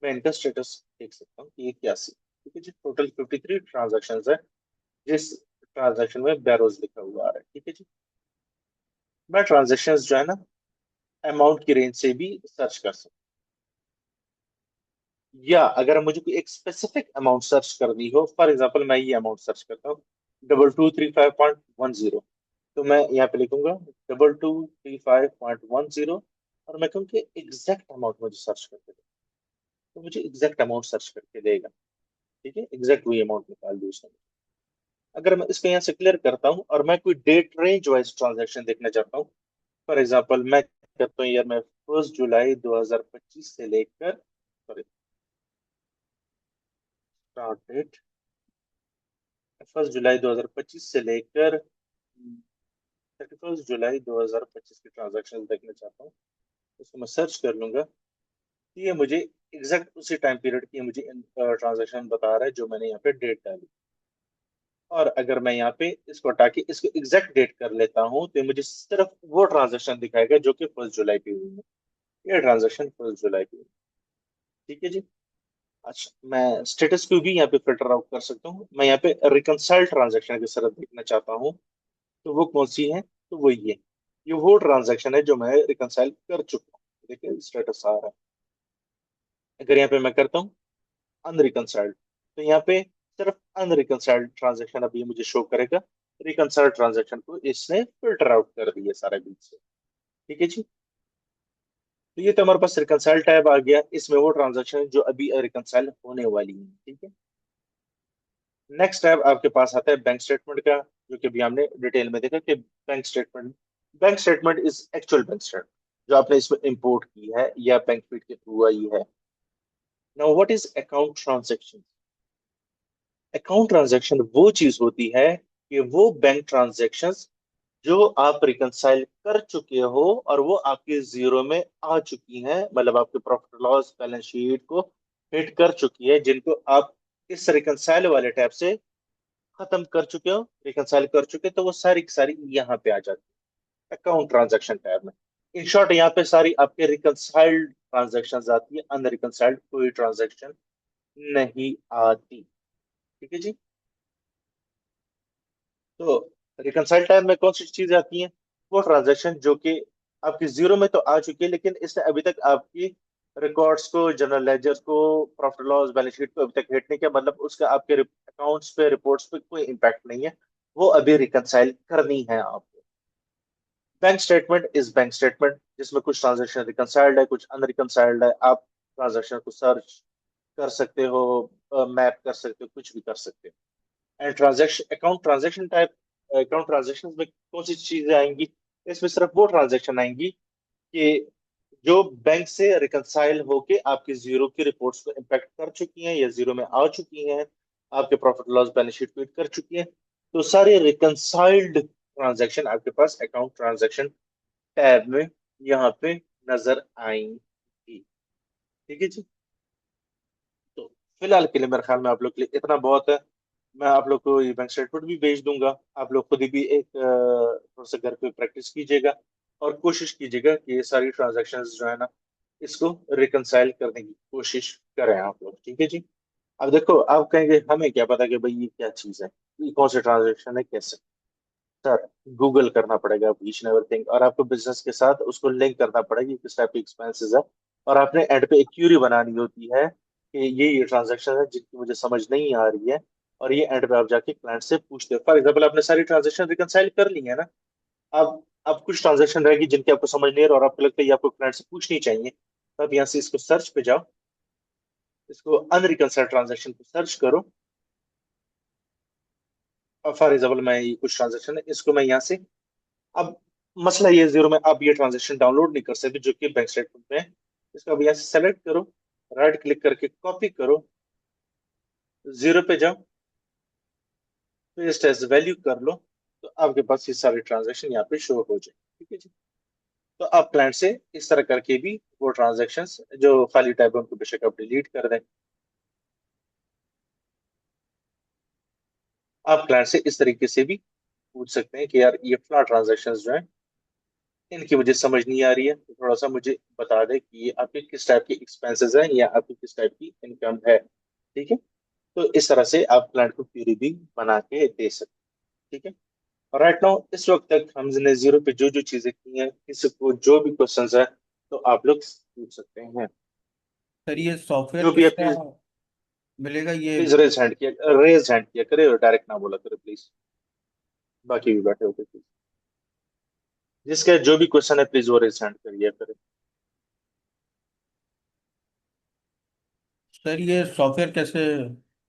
मैं इनका स्टेटस देख सकता हूँ कि ये क्या सी, ठीक है जी। टोटल 53 ट्रांजेक्शन है, जिस ट्रांजैक्शन में बैरोज लिखा हुआ आ रहा है, ठीक है जी। मैं ट्रांजेक्शन जो है ना, अमाउंट की रेंज से भी सर्च कर सकता हूँ, या अगर मुझे कोई एक स्पेसिफिक अमाउंट सर्च करनी हो, फॉर एग्जांपल मैं ये अमाउंट सर्च करता हूँ 2235.10, तो मैं यहाँ पे लिखूंगा 2235.10, और मैं कहूँ कि एग्जैक्ट अमाउंट मुझे सर्च करके दे, तो मुझे एग्जैक्ट अमाउंट सर्च करके देगा, ठीक है। एग्जैक्ट वही अमाउंट निकाल दूँ उसने। अगर मैं इसको यहाँ से क्लियर करता हूँ और मैं कोई डेट रेंज वाइज ट्रांजैक्शन देखना चाहता हूँ, फॉर एग्जांपल मैं करता हूँ यार, मैं 1 जुलाई 2025 से लेकर, सॉरी, स्टार्ट डेट 1 जुलाई 2025 से लेकर 31 जुलाई 2025 की ट्रांजैक्शन देखना चाहता हूँ। उसको मैं सर्च कर लूंगा, तो ये मुझे एग्जैक्ट उसी टाइम पीरियड की मुझे ट्रांजैक्शन बता रहा है जो मैंने यहाँ पे डेट डाली। और अगर मैं यहाँ पे इसको हटा के इसको एग्जैक्ट डेट कर लेता हूँ, तो ये मुझे सिर्फ वो ट्रांजैक्शन दिखाएगा जो कि 1 जुलाई पे हुई है। ये ट्रांजैक्शन 1 जुलाई पे हुई, ठीक है जी। अच्छा, मैं स्टेटस को भी यहाँ पे फिल्टर आउट कर सकता हूँ। मैं यहाँ पे रिकंसाइल ट्रांजैक्शन की तरफ देखना चाहता हूँ, तो वो कौन सी है, तो वो ये वो ट्रांजैक्शन है जो मैं रिकंसाइल कर चुका हूँ। देखिए स्टेटस आ रहा है। अगर यहाँ पे मैं करता हूँ अनरिकंसाइल्ड, तो यहाँ पे सिर्फ अनरिकंसाइल्ड ट्रांजैक्शन अभी मुझे शो करेगा। रिकंसाइल्ड ट्रांजैक्शन को इसने फिल्टर आउट कर दिया सारे बीच से, ठीक है जी। तो ये तो हमारे पास रिकंसाइल टैब आ गया, इसमें वो ट्रांजैक्शन जो अभी रिकंसाइल होने वाली है, ठीक है। नेक्स्ट टैब आपके पास आता है बैंक स्टेटमेंट का, जो कि अभी हमने डिटेल में देखा कि bank statement is actual bank statement जो आपने इसमें इंपोर्ट की है या बैंक फीड के थ्रू आई है। Now what is account transaction? Account transaction वो चीज होती है कि वो बैंक ट्रांजैक्शंस जो आप रिकंसाइल कर चुके हो और वो आपके जीरो में आ चुकी हैं, मतलब आपके प्रॉफिट लॉस बैलेंस शीट को हिट कर चुकी है, जिनको आप इस रिकंसाइल वाले टैब से खत्म कर चुके हो, रिकंसाइल कर चुके, तो वो सारी की सारी यहाँ पे आ जाती है अकाउंट ट्रांजैक्शन टैब में। इन शॉर्ट यहाँ पे सारी आपके रिकंसाइल्ड ट्रांजैक्शन आती है, अनरिकंसाइल्ड कोई ट्रांजैक्शन नहीं आती, ठीक है जी। तो रिकंसाइल टाइम में कौन सी चीजें आती हैं? वो ट्रांजैक्शन जो कि आपकी जीरो में तो आ चुकी है, लेकिन इसने अभी तक आपकी रिकॉर्ड्स को, जनरल लेजर को, प्रॉफिट लॉस बैलेंस शीट को अभी तक हिट नहीं किया, मतलब उसका आपके अकाउंट्स पे, रिपोर्ट्स पे कोई इम्पैक्ट नहीं है। वो अभी रिकंसाइल करनी है आपको। Bank statement is bank statement जिसमें कुछ ट्रांजैक्शन रिकंसाइल्ड है, कुछ अनरिकंसाइल्ड है। आप ट्रांजैक्शन को सर्च कर सकते हो, मैप कर सकते हो, कुछ भी कर सकते हो। And transaction, account transaction type, account transaction में कौन सी चीजें आएंगी? इसमें सिर्फ वो ट्रांजैक्शन आएंगी कि जो बैंक से रिकंसाइल होके आपकी जीरो की रिपोर्ट्स को इम्पैक्ट कर चुकी हैं या जीरो में आ चुकी हैं, आपके प्रॉफिट लॉस बैलेंस शीट को हिट कर चुकी हैं। तो सारे रिकंसाइल्ड ट्रांजैक्शन आपके पास अकाउंट ट्रांजैक्शन टैब में यहाँ पे नजर आएंगी, ठीक है जी। तो फिलहाल के लिए मेरे ख्याल में आप लोग के लिए इतना बहुत है। मैं आप लोग को ये बैंक स्टेटमेंट भी भेज दूंगा। आप लोग खुद ही भी एक थोड़ा सा घर पे प्रैक्टिस कीजिएगा और कोशिश कीजिएगा कि ये सारी ट्रांजैक्शंस जो है ना, इसको रिकंसाइल करने की कोशिश करें आप लोग, ठीक है जी। अब देखो, आप कहेंगे हमें क्या पता कि भाई ये क्या चीज़ है, ये कौन सी ट्रांजैक्शन है, कैसे? सर, गूगल करना पड़ेगा ईच एंड एवरीथिंग, और आपको बिजनेस के साथ उसको लिंक करना पड़ेगा कि किस टाइप की एक्सपेंसेस है। और आपने एंड पे एक क्यूरी बनानी होती है कि ये ट्रांजैक्शन है जिनकी मुझे समझ नहीं आ रही है, और ये एंड पे आप जाके क्लाइंट से पूछते हो। फॉर एग्जाम्पल, आपने सारी ट्रांजैक्शन रिकंसाइल कर ली है ना, अब कुछ ट्रांजैक्शन रहेगी जिनकी आपको समझ नहीं आ रहा और आपको लगता है ये आपको क्लाइंट से पूछनी चाहिए, तो आप यहाँ से इसको सर्च पे जाओ, इसको अनरिकंसाइल्ड ट्रांजैक्शन को सर्च करो। और फॉर एग्जाम्पल, मैं ये कुछ ट्रांजैक्शन है, इसको मैं यहाँ से, अब मसला ये जीरो में आप ये ट्रांजेक्शन डाउनलोड नहीं कर सकते जो कि बैंक स्टेटमेंट में है। इसको अब यहाँ से सेलेक्ट करो, राइट क्लिक करके कॉपी करो, जीरो पे जाओ, पेस्ट एज वैल्यू कर लो, तो आपके पास ये सारे ट्रांजेक्शन यहाँ पे शो हो जाए। ठीक है जी। तो आप क्लाइंट से इस तरह करके भी वो ट्रांजेक्शन्स जो खाली टैब है उनको बेशक आप डिलीट कर दें। आप क्लाइंट से इस तरीके से भी पूछ सकते हैं कि यार ये फ्ला ट्रांजेक्शन्स जो है इनकी मुझे समझ नहीं आ रही है, तो थोड़ा सा मुझे बता दे कि ये आपके किस टाइप के एक्सपेंसेस हैं या आपकी किस टाइप की इनकम है। ठीक है। तो इस तरह से आप क्लाइंट को क्वेरी भी बना के दे सकते हैं। ठीक है। और राइट नाउ इस वक्त तक हमने जीरो पे जो जो चीजें की हैं, किसी को जो भी क्वेश्चंस है तो आप लोग पूछ सकते हैं। सर ये सॉफ्टवेयर जो भी है किसका प्लीज, मिलेगा ये? प्लीज रेज हैंड किया करे और डायरेक्ट ना बोला करे प्लीज। बाकी भी बैठे होते प्लीज, जिसका जो भी क्वेश्चन है प्लीज वो रेज हैंड करिए करे। सर ये सॉफ्टवेयर कैसे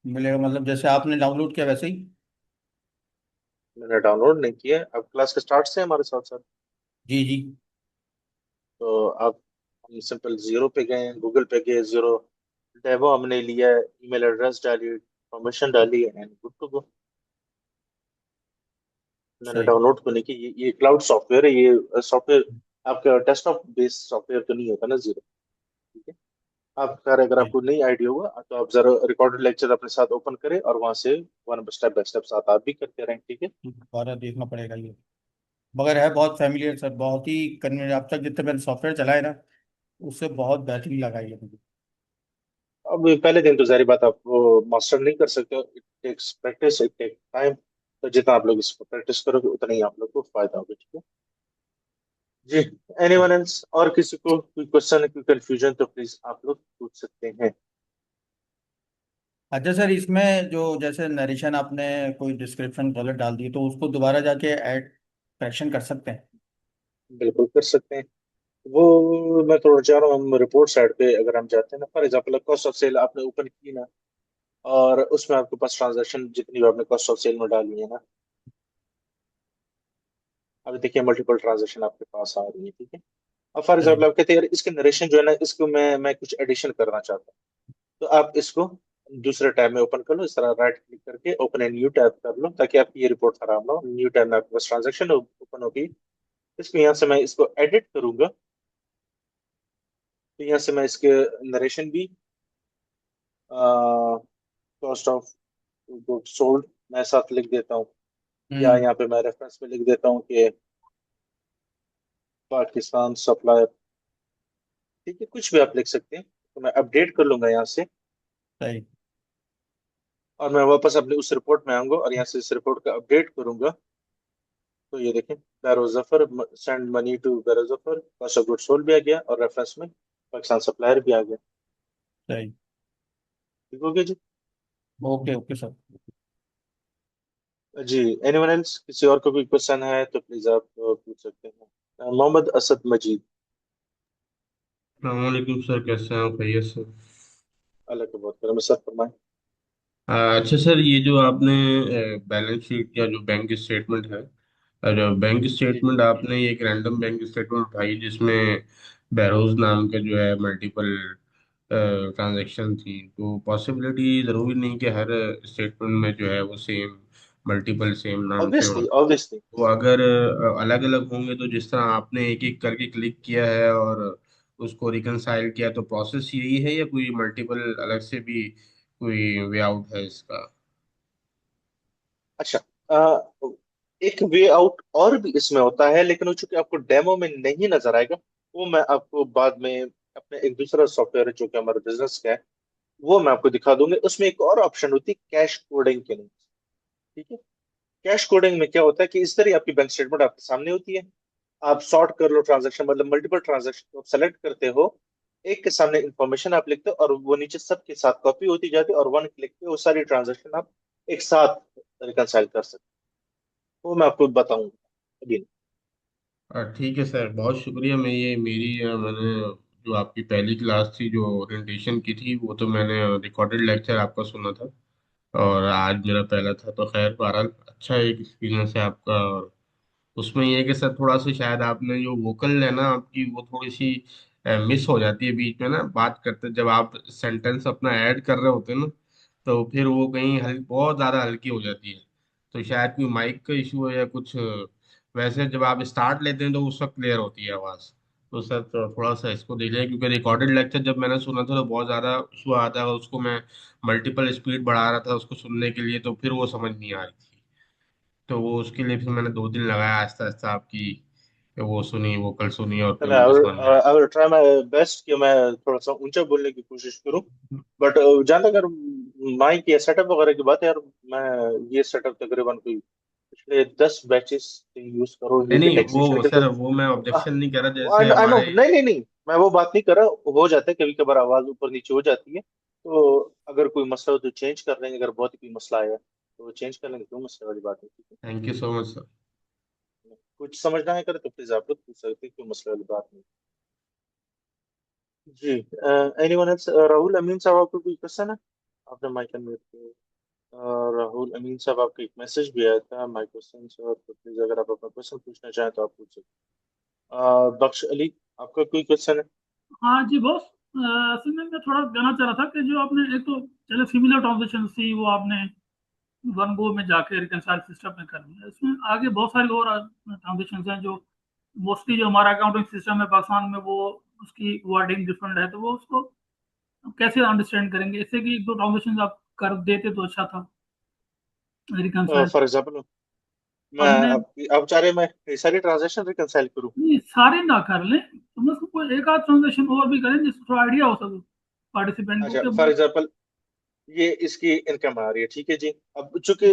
मिलेगा, मतलब जैसे आपने डाउनलोड किया वैसे ही? मैंने डाउनलोड नहीं किया, अब क्लास के स्टार्ट से हमारे साथ साथ। जी जी। तो आप, हम सिंपल जीरो पे गए, गूगल पे गए, जीरो डेमो हमने लिया, ईमेल एड्रेस डाली, परमिशन डाली एंड गुड टू गो। मैंने सही। डाउनलोड तो नहीं की, ये क्लाउड सॉफ्टवेयर है, ये सॉफ्टवेयर आपका डेस्कटॉप बेस्ड सॉफ्टवेयर तो नहीं होता ना जीरो। ठीक है। आप खैर अगर जी। आपको नहीं आइडिया होगा तो आप जरा रिकॉर्डेड लेक्चर अपने साथ ओपन करें और वहां से वन स्टेप बाय स्टेप साथ आप भी करते रहें। ठीक है। दोबारा देखना पड़ेगा ये, मगर है बहुत फैमिलियर सर, बहुत ही कन्वीनियंट। अब तक जितने मैंने सॉफ्टवेयर चलाए ना, उससे बहुत बेहतरीन लगा ये मुझे। अब पहले दिन तो जारी बात आप वो मास्टर नहीं कर सकते, it takes practice, it take time. तो जितना आप लोग इसको प्रैक्टिस करोगे उतना ही आप लोग को फायदा होगा। ठीक है जी। एनीवन एल्स, और किसी को कोई क्वेश्चन है, कोई कंफ्यूजन, तो प्लीज आप लोग पूछ सकते हैं। अच्छा सर, इसमें जो जैसे नरेशन आपने कोई डिस्क्रिप्शन गलत डाल दी तो उसको दोबारा जाके ऐड करेक्शन कर सकते हैं? बिल्कुल कर सकते हैं। वो मैं थोड़ा चाह रहा हूँ, हम रिपोर्ट साइड पे अगर हम जाते हैं ना, for example cost of sale आपने ओपन की ना, और उसमें आपके पास ट्रांजैक्शन जितनी भी आपने कॉस्ट ऑफ सेल में डाली है ना, अभी देखिए मल्टीपल ट्रांजैक्शन आपके पास आ रही है। ठीक है। अब फॉर सही। एग्जाम्पल आप कहते हैं यार इसके नरेशन जो है ना, इसको मैं कुछ एडिशन करना चाहता हूँ, तो आप इसको दूसरे टैब में ओपन कर लो, इस तरह राइट क्लिक करके ओपन ए न्यू टैब कर लो, ताकि आपकी ये रिपोर्ट खराब ना हो। न्यू टैब में आपके पास ट्रांजेक्शन ओपन होगी, इसको यहाँ से मैं इसको एडिट करूंगा, तो यहाँ से मैं इसके नरेशन भी, कॉस्ट ऑफ गुड सोल्ड मैं साथ लिख देता हूँ, या हम्म। यहाँ पे मैं रेफरेंस में लिख देता हूँ कि पाकिस्तान सप्लायर। ठीक है, कुछ भी आप लिख सकते हैं, तो मैं अपडेट कर लूंगा यहाँ से, सही। और मैं वापस अपने उस रिपोर्ट में आऊंगा और यहाँ से इस रिपोर्ट का अपडेट करूंगा। तो ये देखें, बैरो जफर, सेंड मनी टू बैरो Zafar, cost of good sold भी आ गया और रेफरेंस में पाकिस्तान सप्लायर भी आ गया। सही। ठीक हो गया जी। Okay okay sir. जी। एनीवन एल्स, किसी और को कोई क्वेश्चन है तो प्लीज आप पूछ सकते हैं। मोहम्मद असद मजीद। अलैक्म सर, कैसे हैं आप? खैरियत से? अल्लाह के बहुत करम है, सर फरमाएं। अच्छा सर, ये जो आपने बैलेंस शीट या जो बैंक स्टेटमेंट है, और बैंक जी जी स्टेटमेंट आपने ये एक रैंडम बैंक स्टेटमेंट उठाई जिसमें बहरोज नाम के जो है मल्टीपल ट्रांजैक्शन थी, तो पॉसिबिलिटी ज़रूरी नहीं कि हर स्टेटमेंट में जो है वो सेम मल्टीपल सेम नाम से हो। Obviously obviously. तो अगर अलग अलग होंगे तो जिस तरह आपने एक एक करके क्लिक किया है और उसको रिकंसाइल किया, तो प्रोसेस यही है या कोई मल्टीपल अलग से भी कोई वे आउट है इसका? अच्छा, एक वे आउट और भी इसमें होता है, लेकिन वो चूंकि आपको डेमो में नहीं नजर आएगा, वो मैं आपको बाद में अपने एक दूसरा सॉफ्टवेयर है जो कि हमारे बिजनेस का है, वो मैं आपको दिखा दूंगा। उसमें एक और ऑप्शन होती है कैश कोडिंग के लिए। ठीक है। कैश कोडिंग में क्या होता है कि इस तरह आपकी बैंक स्टेटमेंट आपके सामने होती है, आप सॉर्ट कर लो ट्रांजैक्शन, मतलब मल्टीपल ट्रांजैक्शन को सेलेक्ट करते हो, एक के सामने इंफॉर्मेशन आप लिखते हो और वो नीचे सबके साथ कॉपी होती जाती है, और वन क्लिक पे वो सारी ट्रांजैक्शन आप एक साथ रिकंसाइल कर सकते हो। वो मैं आपको बताऊंगा अभी। ठीक है सर, बहुत शुक्रिया। मैं ये मेरी मैंने जो आपकी पहली क्लास थी जो ओरिएंटेशन की थी, वो तो मैंने रिकॉर्डेड लेक्चर आपका सुना था, और आज मेरा पहला था। तो खैर, बहरहाल अच्छा एक एक्सपीरियंस है आपका। और उसमें ये है कि सर थोड़ा सा शायद आपने जो वोकल है ना आपकी, वो थोड़ी सी मिस हो जाती है बीच में ना, बात करते जब आप सेंटेंस अपना ऐड कर रहे होते हैं ना, तो फिर वो कहीं बहुत ज्यादा हल्की हो जाती है। तो शायद कोई माइक का इशू है या कुछ, वैसे जब आप स्टार्ट लेते हैं तो उस वक्त क्लियर होती है आवाज। तो सर थोड़ा सा इसको देख लें, क्योंकि रिकॉर्डेड लेक्चर जब मैंने सुना था तो बहुत ज्यादा इशू आ रहा था, और उसको मैं मल्टीपल स्पीड बढ़ा रहा था उसको सुनने के लिए, तो फिर वो समझ नहीं आ रही थी। तो वो उसके लिए फिर मैंने 2 दिन लगाया आहिस्ता आहिस्ता आपकी वो सुनी, वोकल सुनी, और फिर चलो, मुझे समझ में आया। I will try my best कि मैं थोड़ा सा ऊंचा बोलने की कोशिश करूं। बट जहाँ तक अगर माइक या सेटअप वगैरह की बात है यार, मैं ये सेटअप तकरीबन कोई पिछले 10 बैचेस से यूज करो, नहीं यू कैन नहीं, टेक वो सीरियसली सर क्योंकि वो मैं ऑब्जेक्शन नहीं कर रहा, जैसे आई नो, हमारे। नहीं नहीं नहीं, मैं वो बात नहीं कर रहा। हो जाता है कभी कभार, आवाज ऊपर नीचे हो जाती है, तो अगर कोई मसला हो तो चेंज कर लेंगे। अगर बहुत ही कोई मसला आया तो चेंज कर लेंगे, कोई मसले वाली बात नहीं, ठीक है। Thank you so much sir. कुछ समझना है करे तो प्लीज आप लोग पूछ सकते हैं, कोई मसले वाली बात नहीं। जी, एनीवन एल्स? राहुल अमीन साहब, आपको कोई क्वेश्चन है? आपने माइक अनम्यूट किया। राहुल अमीन साहब, आपका एक मैसेज भी आया था माय क्वेश्चन सर, तो प्लीज अगर आप अपना क्वेश्चन पूछना चाहें तो आप पूछ सकते हैं। बख्श अली, आपका कोई क्वेश्चन है? हाँ जी बॉस। असल में मैं थोड़ा जानना चाह रहा था कि जो आपने एक तो चलो सिमिलर ट्रांजेक्शन थी वो आपने वन गो में जाके रिकनसाइल सिस्टम में कर दिया, इसमें आगे बहुत सारे और ट्रांजेक्शन हैं जो मोस्टली जो हमारा अकाउंटिंग सिस्टम है पाकिस्तान में वो उसकी वर्डिंग डिफरेंट है, तो वो उसको कैसे अंडरस्टैंड करेंगे? इससे कि एक दो ट्रांजेक्शन आप कर देते तो अच्छा था रिकनसाइल। फॉर एग्जाम्पल, मैं अब मैं आप चाह रहे हैं मैं ये सारी ट्रांजेक्शन रिकंसाइल करूं? नहीं, सारे ना कर लें तो मैं उसको कोई एक आध ट्रांजेक्शन और भी करें जिससे थोड़ा आइडिया हो सके पार्टिसिपेंट को अच्छा, कि फॉर भाई। एग्जाम्पल, ये इसकी इनकम आ रही है, ठीक है जी। अब चूंकि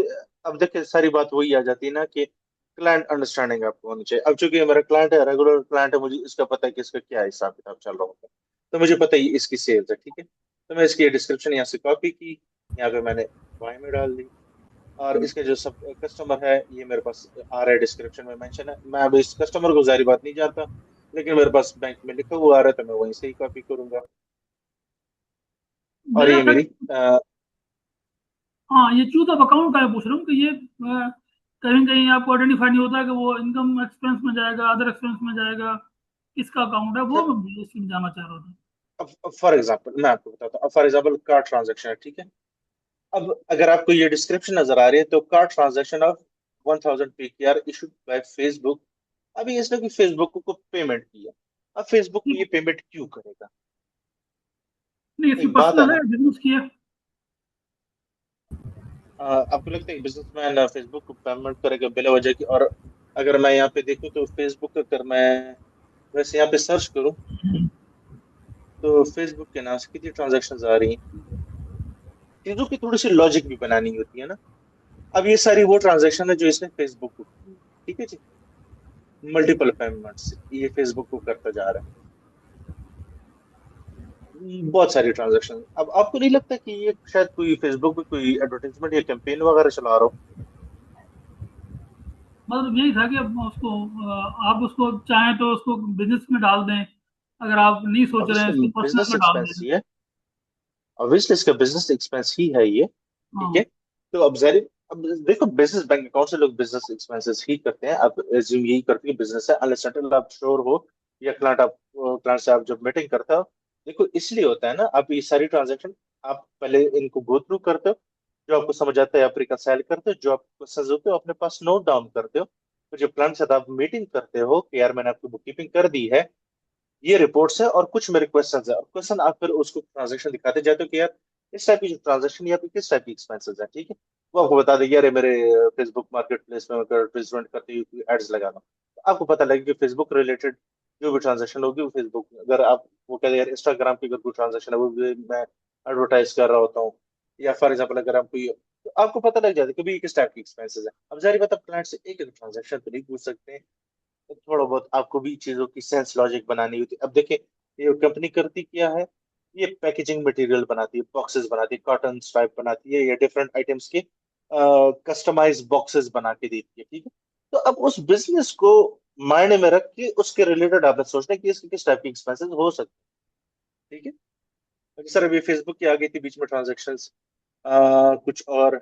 अब देखिए सारी बात वही आ जाती है ना कि क्लाइंट अंडरस्टैंडिंग आपको होनी चाहिए। अब चूंकि ये मेरा क्लाइंट है, रेगुलर क्लाइंट है, मुझे इसका पता है कि इसका क्या हिसाब किताब चल रहा होता है। तो मुझे पता है ये इसकी सेल्स है, ठीक है। तो मैं इसकी डिस्क्रिप्शन यहाँ से कॉपी की, यहाँ पे मैंने वाई में डाल दी, और इसके जो सब कस्टमर है ये मेरे पास आ रहा है, डिस्क्रिप्शन में मेंशन है। मैं अब इस कस्टमर को जारी बात नहीं जानता, लेकिन मेरे पास बैंक में लिखा हुआ आ रहा है, तो मैं वहीं से ही कॉपी करूंगा। और मेरा ये सर, मेरी हाँ ये चूज ऑफ अकाउंट का मैं पूछ रहा हूँ कि ये कहीं कहीं आपको आइडेंटिफाई नहीं होता कि वो इनकम एक्सपेंस में जाएगा, अदर एक्सपेंस में जाएगा, किसका अकाउंट है वो सर, मैं इसमें जानना चाह रहा था। अब फॉर एग्जांपल मैं आपको बताता हूँ। अब फॉर एग्जांपल कार्ड ट्रांजैक्शन है, ठीक है। अब अगर आपको ये डिस्क्रिप्शन नजर आ रही है तो card transaction of 1000 PKR issued by Facebook. अभी इसने कोई फेसबुक को पेमेंट किया, अब फेसबुक को ठीक, ये पेमेंट क्यों करेगा? नहीं इसकी एक बात है पर्सनल ना, है, बिजनेस की है। आपको लगता है कि बिजनेसमैन फेसबुक को पेमेंट करेगा बिला वजह की? और अगर मैं यहाँ पे देखूँ तो फेसबुक, अगर मैं वैसे यहाँ पे सर्च करूँ तो फेसबुक के नाम से कितनी ट्रांजेक्शन आ रही हैं। चीजों की थोड़ी सी लॉजिक भी बनानी होती है ना। अब ये सारी वो ट्रांजेक्शन है जो इसने फेसबुक को की है, ठीक है जी। मल्टीपल पेमेंट्स ये फेसबुक को करता जा रहा है, बहुत सारी ट्रांजेक्शन। अब आपको नहीं लगता कि ये शायद कोई फेसबुक पे कोई एडवर्टाइजमेंट या कैंपेन वगैरह चला रहा हो? मतलब यही था कि अब उसको आप उसको चाहें तो उसको बिजनेस में डाल दें, अगर आप नहीं सोच रहे हैं ऑब्वियसली इसको पर्सनल बिजनेस में डाल एक्सपेंस दें। ही है, ऑब्वियसली इसका बिजनेस एक्सपेंस ही है ये, ठीक हाँ। है। तो अब जाहिर, अब देखो बिजनेस बैंक अकाउंट से लोग बिजनेस एक्सपेंसेस ही करते हैं। अब एज्यूम यही करते हैं बिजनेस है, अनलेस अनटिल आप श्योर हो, या क्लाइंट से आप जब मीटिंग करते हो, देखो इसलिए होता है ना। आप ये सारी ट्रांजेक्शन आप पहले इनको गो थ्रू करते हो, जो आपको समझ आता है आप रिकंसाइल करते हो, जो आपको क्वेश्चंस होते हो अपने पास नोट डाउन करते हो। तो जब क्लाइंट के साथ आप मीटिंग करते हो कि यार मैंने आपकी बुक कीपिंग कर दी है, ये रिपोर्ट्स है और कुछ मेरे क्वेश्चंस है, और क्वेश्चन आप फिर उसको ट्रांजेक्शन दिखाते जाते हो कि यार इस टाइप की जो ट्रांजेक्शन या फिर किस टाइप की एक्सपेंसेस है, ठीक है। वो आपको बता देगी, यार ये मेरे फेसबुक मार्केट प्लेस में अगर एडवर्टाइजमेंट करते हुए एड्स लगाना, तो आपको पता लगेगा कि फेसबुक रिलेटेड जो भी ट्रांजेक्शन होगी वो फेसबुक, अगर आप वो कहते हैं यार इंस्टाग्राम की अगर कोई ट्रांजेक्शन है वो भी मैं एडवर्टाइज कर रहा होता हूँ, या फॉर एग्जाम्पल अगर आप कोई, तो आपको पता लग जाता है कि भाई किस टाइप की एक्सपेंसेस है। अब जाहिर बात, आप क्लाइंट से एक एक ट्रांजेक्शन तो नहीं पूछ सकते हैं, तो थोड़ा बहुत आपको भी चीजों की सेंस लॉजिक बनानी होती है। अब देखिए ये कंपनी करती क्या है, ये पैकेजिंग मटेरियल बनाती है, बॉक्सेस बनाती है, कॉटन स्ट्राइप बनाती है, या डिफरेंट आइटम्स के कस्टमाइज बॉक्सेस बना के देती है, ठीक है। तो अब उस बिजनेस को मायने में रख के उसके रिलेटेड आपने सोचना है कि इसके किस टाइप की एक्सपेंसेस हो सकते हैं, ठीक है। बाकी सर अभी फेसबुक की आ गई थी बीच में ट्रांजेक्शन्स, कुछ और,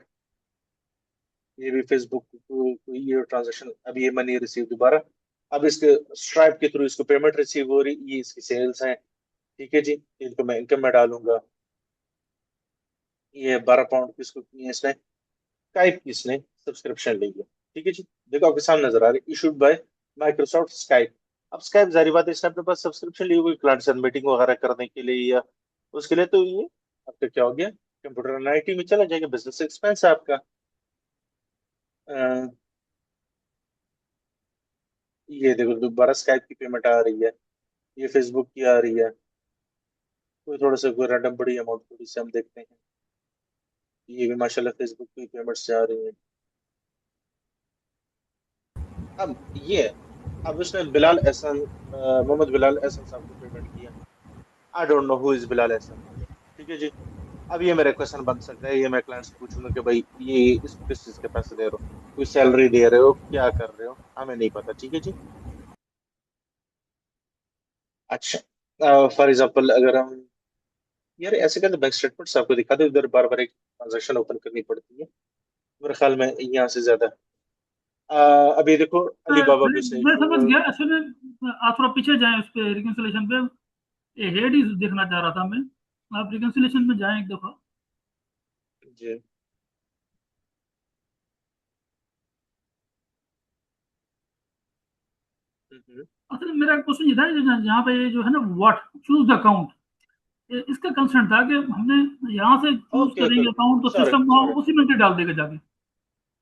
ये भी फेसबुक को ये ट्रांजेक्शन, अभी ये मनी रिसीव दोबारा अब इसके स्ट्राइप के थ्रू इसको पेमेंट रिसीव हो रही, ये इसकी सेल्स हैं, ठीक है जी। इनको मैं इनकम में डालूंगा। ये 12 पाउंड किसको की है इसने, स्काइप की इसने सब्सक्रिप्शन ली है, ठीक है जी। देखो आपके सामने नजर आ रही है, इशूड बाय माइक्रोसॉफ्ट स्काइप। अब स्काइप जारी बात है, इसने अपने पास सब्सक्रिप्शन ली हुई क्लाइंट से मीटिंग वगैरह करने के लिए या उसके लिए, तो ये आपका क्या हो गया, कंप्यूटर एंड आईटी में चला जाएगा, बिजनेस एक्सपेंस है आपका। अ, ये देखो दोबारा स्काइप की पेमेंट आ रही है, ये फेसबुक की आ रही है, कोई थोड़ा सा कोई रैंडम बड़ी अमाउंट थोड़ी सी हम देखते हैं। ये भी माशाल्लाह फेसबुक की पेमेंट्स आ रही हैं। अब ये, अब उसने बिलाल एहसन, मोहम्मद बिलाल एहसन साहब को पेमेंट किया। I don't know who is Bilal Ehsan, ठीक है जी। अब ये मेरा क्वेश्चन बन सकता है, ये मैं क्लाइंट से पूछूंगा कि भाई ये इसको किस चीज के पैसे दे रहे हो, कोई सैलरी दे रहे हो, क्या कर रहे हो, हमें नहीं पता, ठीक है जी। अच्छा, फॉर एग्जाम्पल अगर हम, यार ऐसे करते बैंक स्टेटमेंट्स आपको दिखा दो, इधर बार बार एक ट्रांजेक्शन ओपन करनी पड़ती है मेरे ख्याल में यहाँ से ज्यादा। अभी देखो अली बाबा भी उसने मैं समझ गया एक्चुअली। आप थोड़ा पीछे जाएं उस पे रिकंसिलेशन पे, ये हेड ही देखना चाह रहा था मैं। आप रिकंसिलेशन में जाएं एक दफा। जी। हम्म। असल में मेरा क्वेश्चन ये था कि यहाँ पे ये जो है ना, व्हाट चूज द अकाउंट, इसका कंसर्न था कि हमने यहाँ से चूज ओके ओके, करेंगे अकाउंट तो सॉरी सिस्टम सॉरी, उसी में डाल देगा जाके।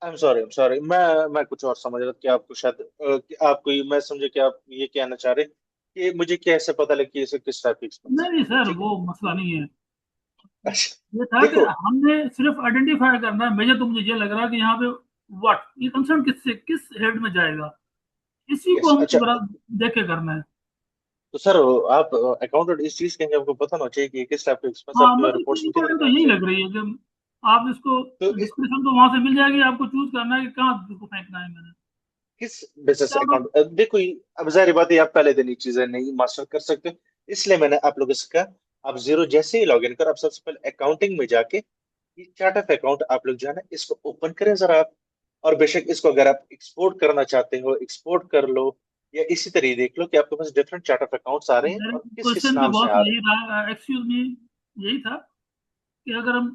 I am sorry, I am sorry, मैं कुछ और समझ रहा था कि आपको शायद कि आपको मैं समझे कि आप ये कहना चाह रहे कि मुझे कैसे पता लगे कि इसे किस टाइप की एक्सपेंस नहीं नहीं है, सर, ठीक है। वो मसला नहीं है। अच्छा, ये था कि देखो, हमने सिर्फ आइडेंटिफाई करना है। मुझे तो मुझे ये लग रहा है कि यहाँ पे व्हाट, ये कंसर्न किससे किस हेड में जाएगा, इसी को यस, हमको अच्छा, जरा देख के करना है। तो सर आप अकाउंटेंट इस चीज के लिए आपको पता होना चाहिए कि किस टाइप की एक्सपेंस हाँ, आपके मतलब रिपोर्ट्स में कितने इम्पोर्टेंट तो टाइप यही से। लग रही है कि आप इसको, तो डिस्क्रिप्शन तो वहां से मिल जाएगी, आपको चूज करना है कि कहाँ इसको फेंकना है मैंने। किस बिजनेस क्या अकाउंट, देखो अब जाहिर बात है आप पहले दिन ये चीजें नहीं मास्टर कर सकते, इसलिए मैंने आप लोगों से कहा आप जीरो जैसे ही लॉग इन करो, आप सबसे पहले अकाउंटिंग में जाके ये चार्ट ऑफ अकाउंट आप लोग जो है ना इसको ओपन करें जरा आप। और बेशक इसको अगर आप एक्सपोर्ट करना चाहते हो एक्सपोर्ट कर लो, या इसी तरह देख लो कि आपके पास डिफरेंट चार्ट ऑफ अकाउंट्स आ रहे हैं मेरे और किस किस क्वेश्चन भी नाम से बहुत आ रहे यही था, एक्सक्यूज मी, यही था कि अगर हम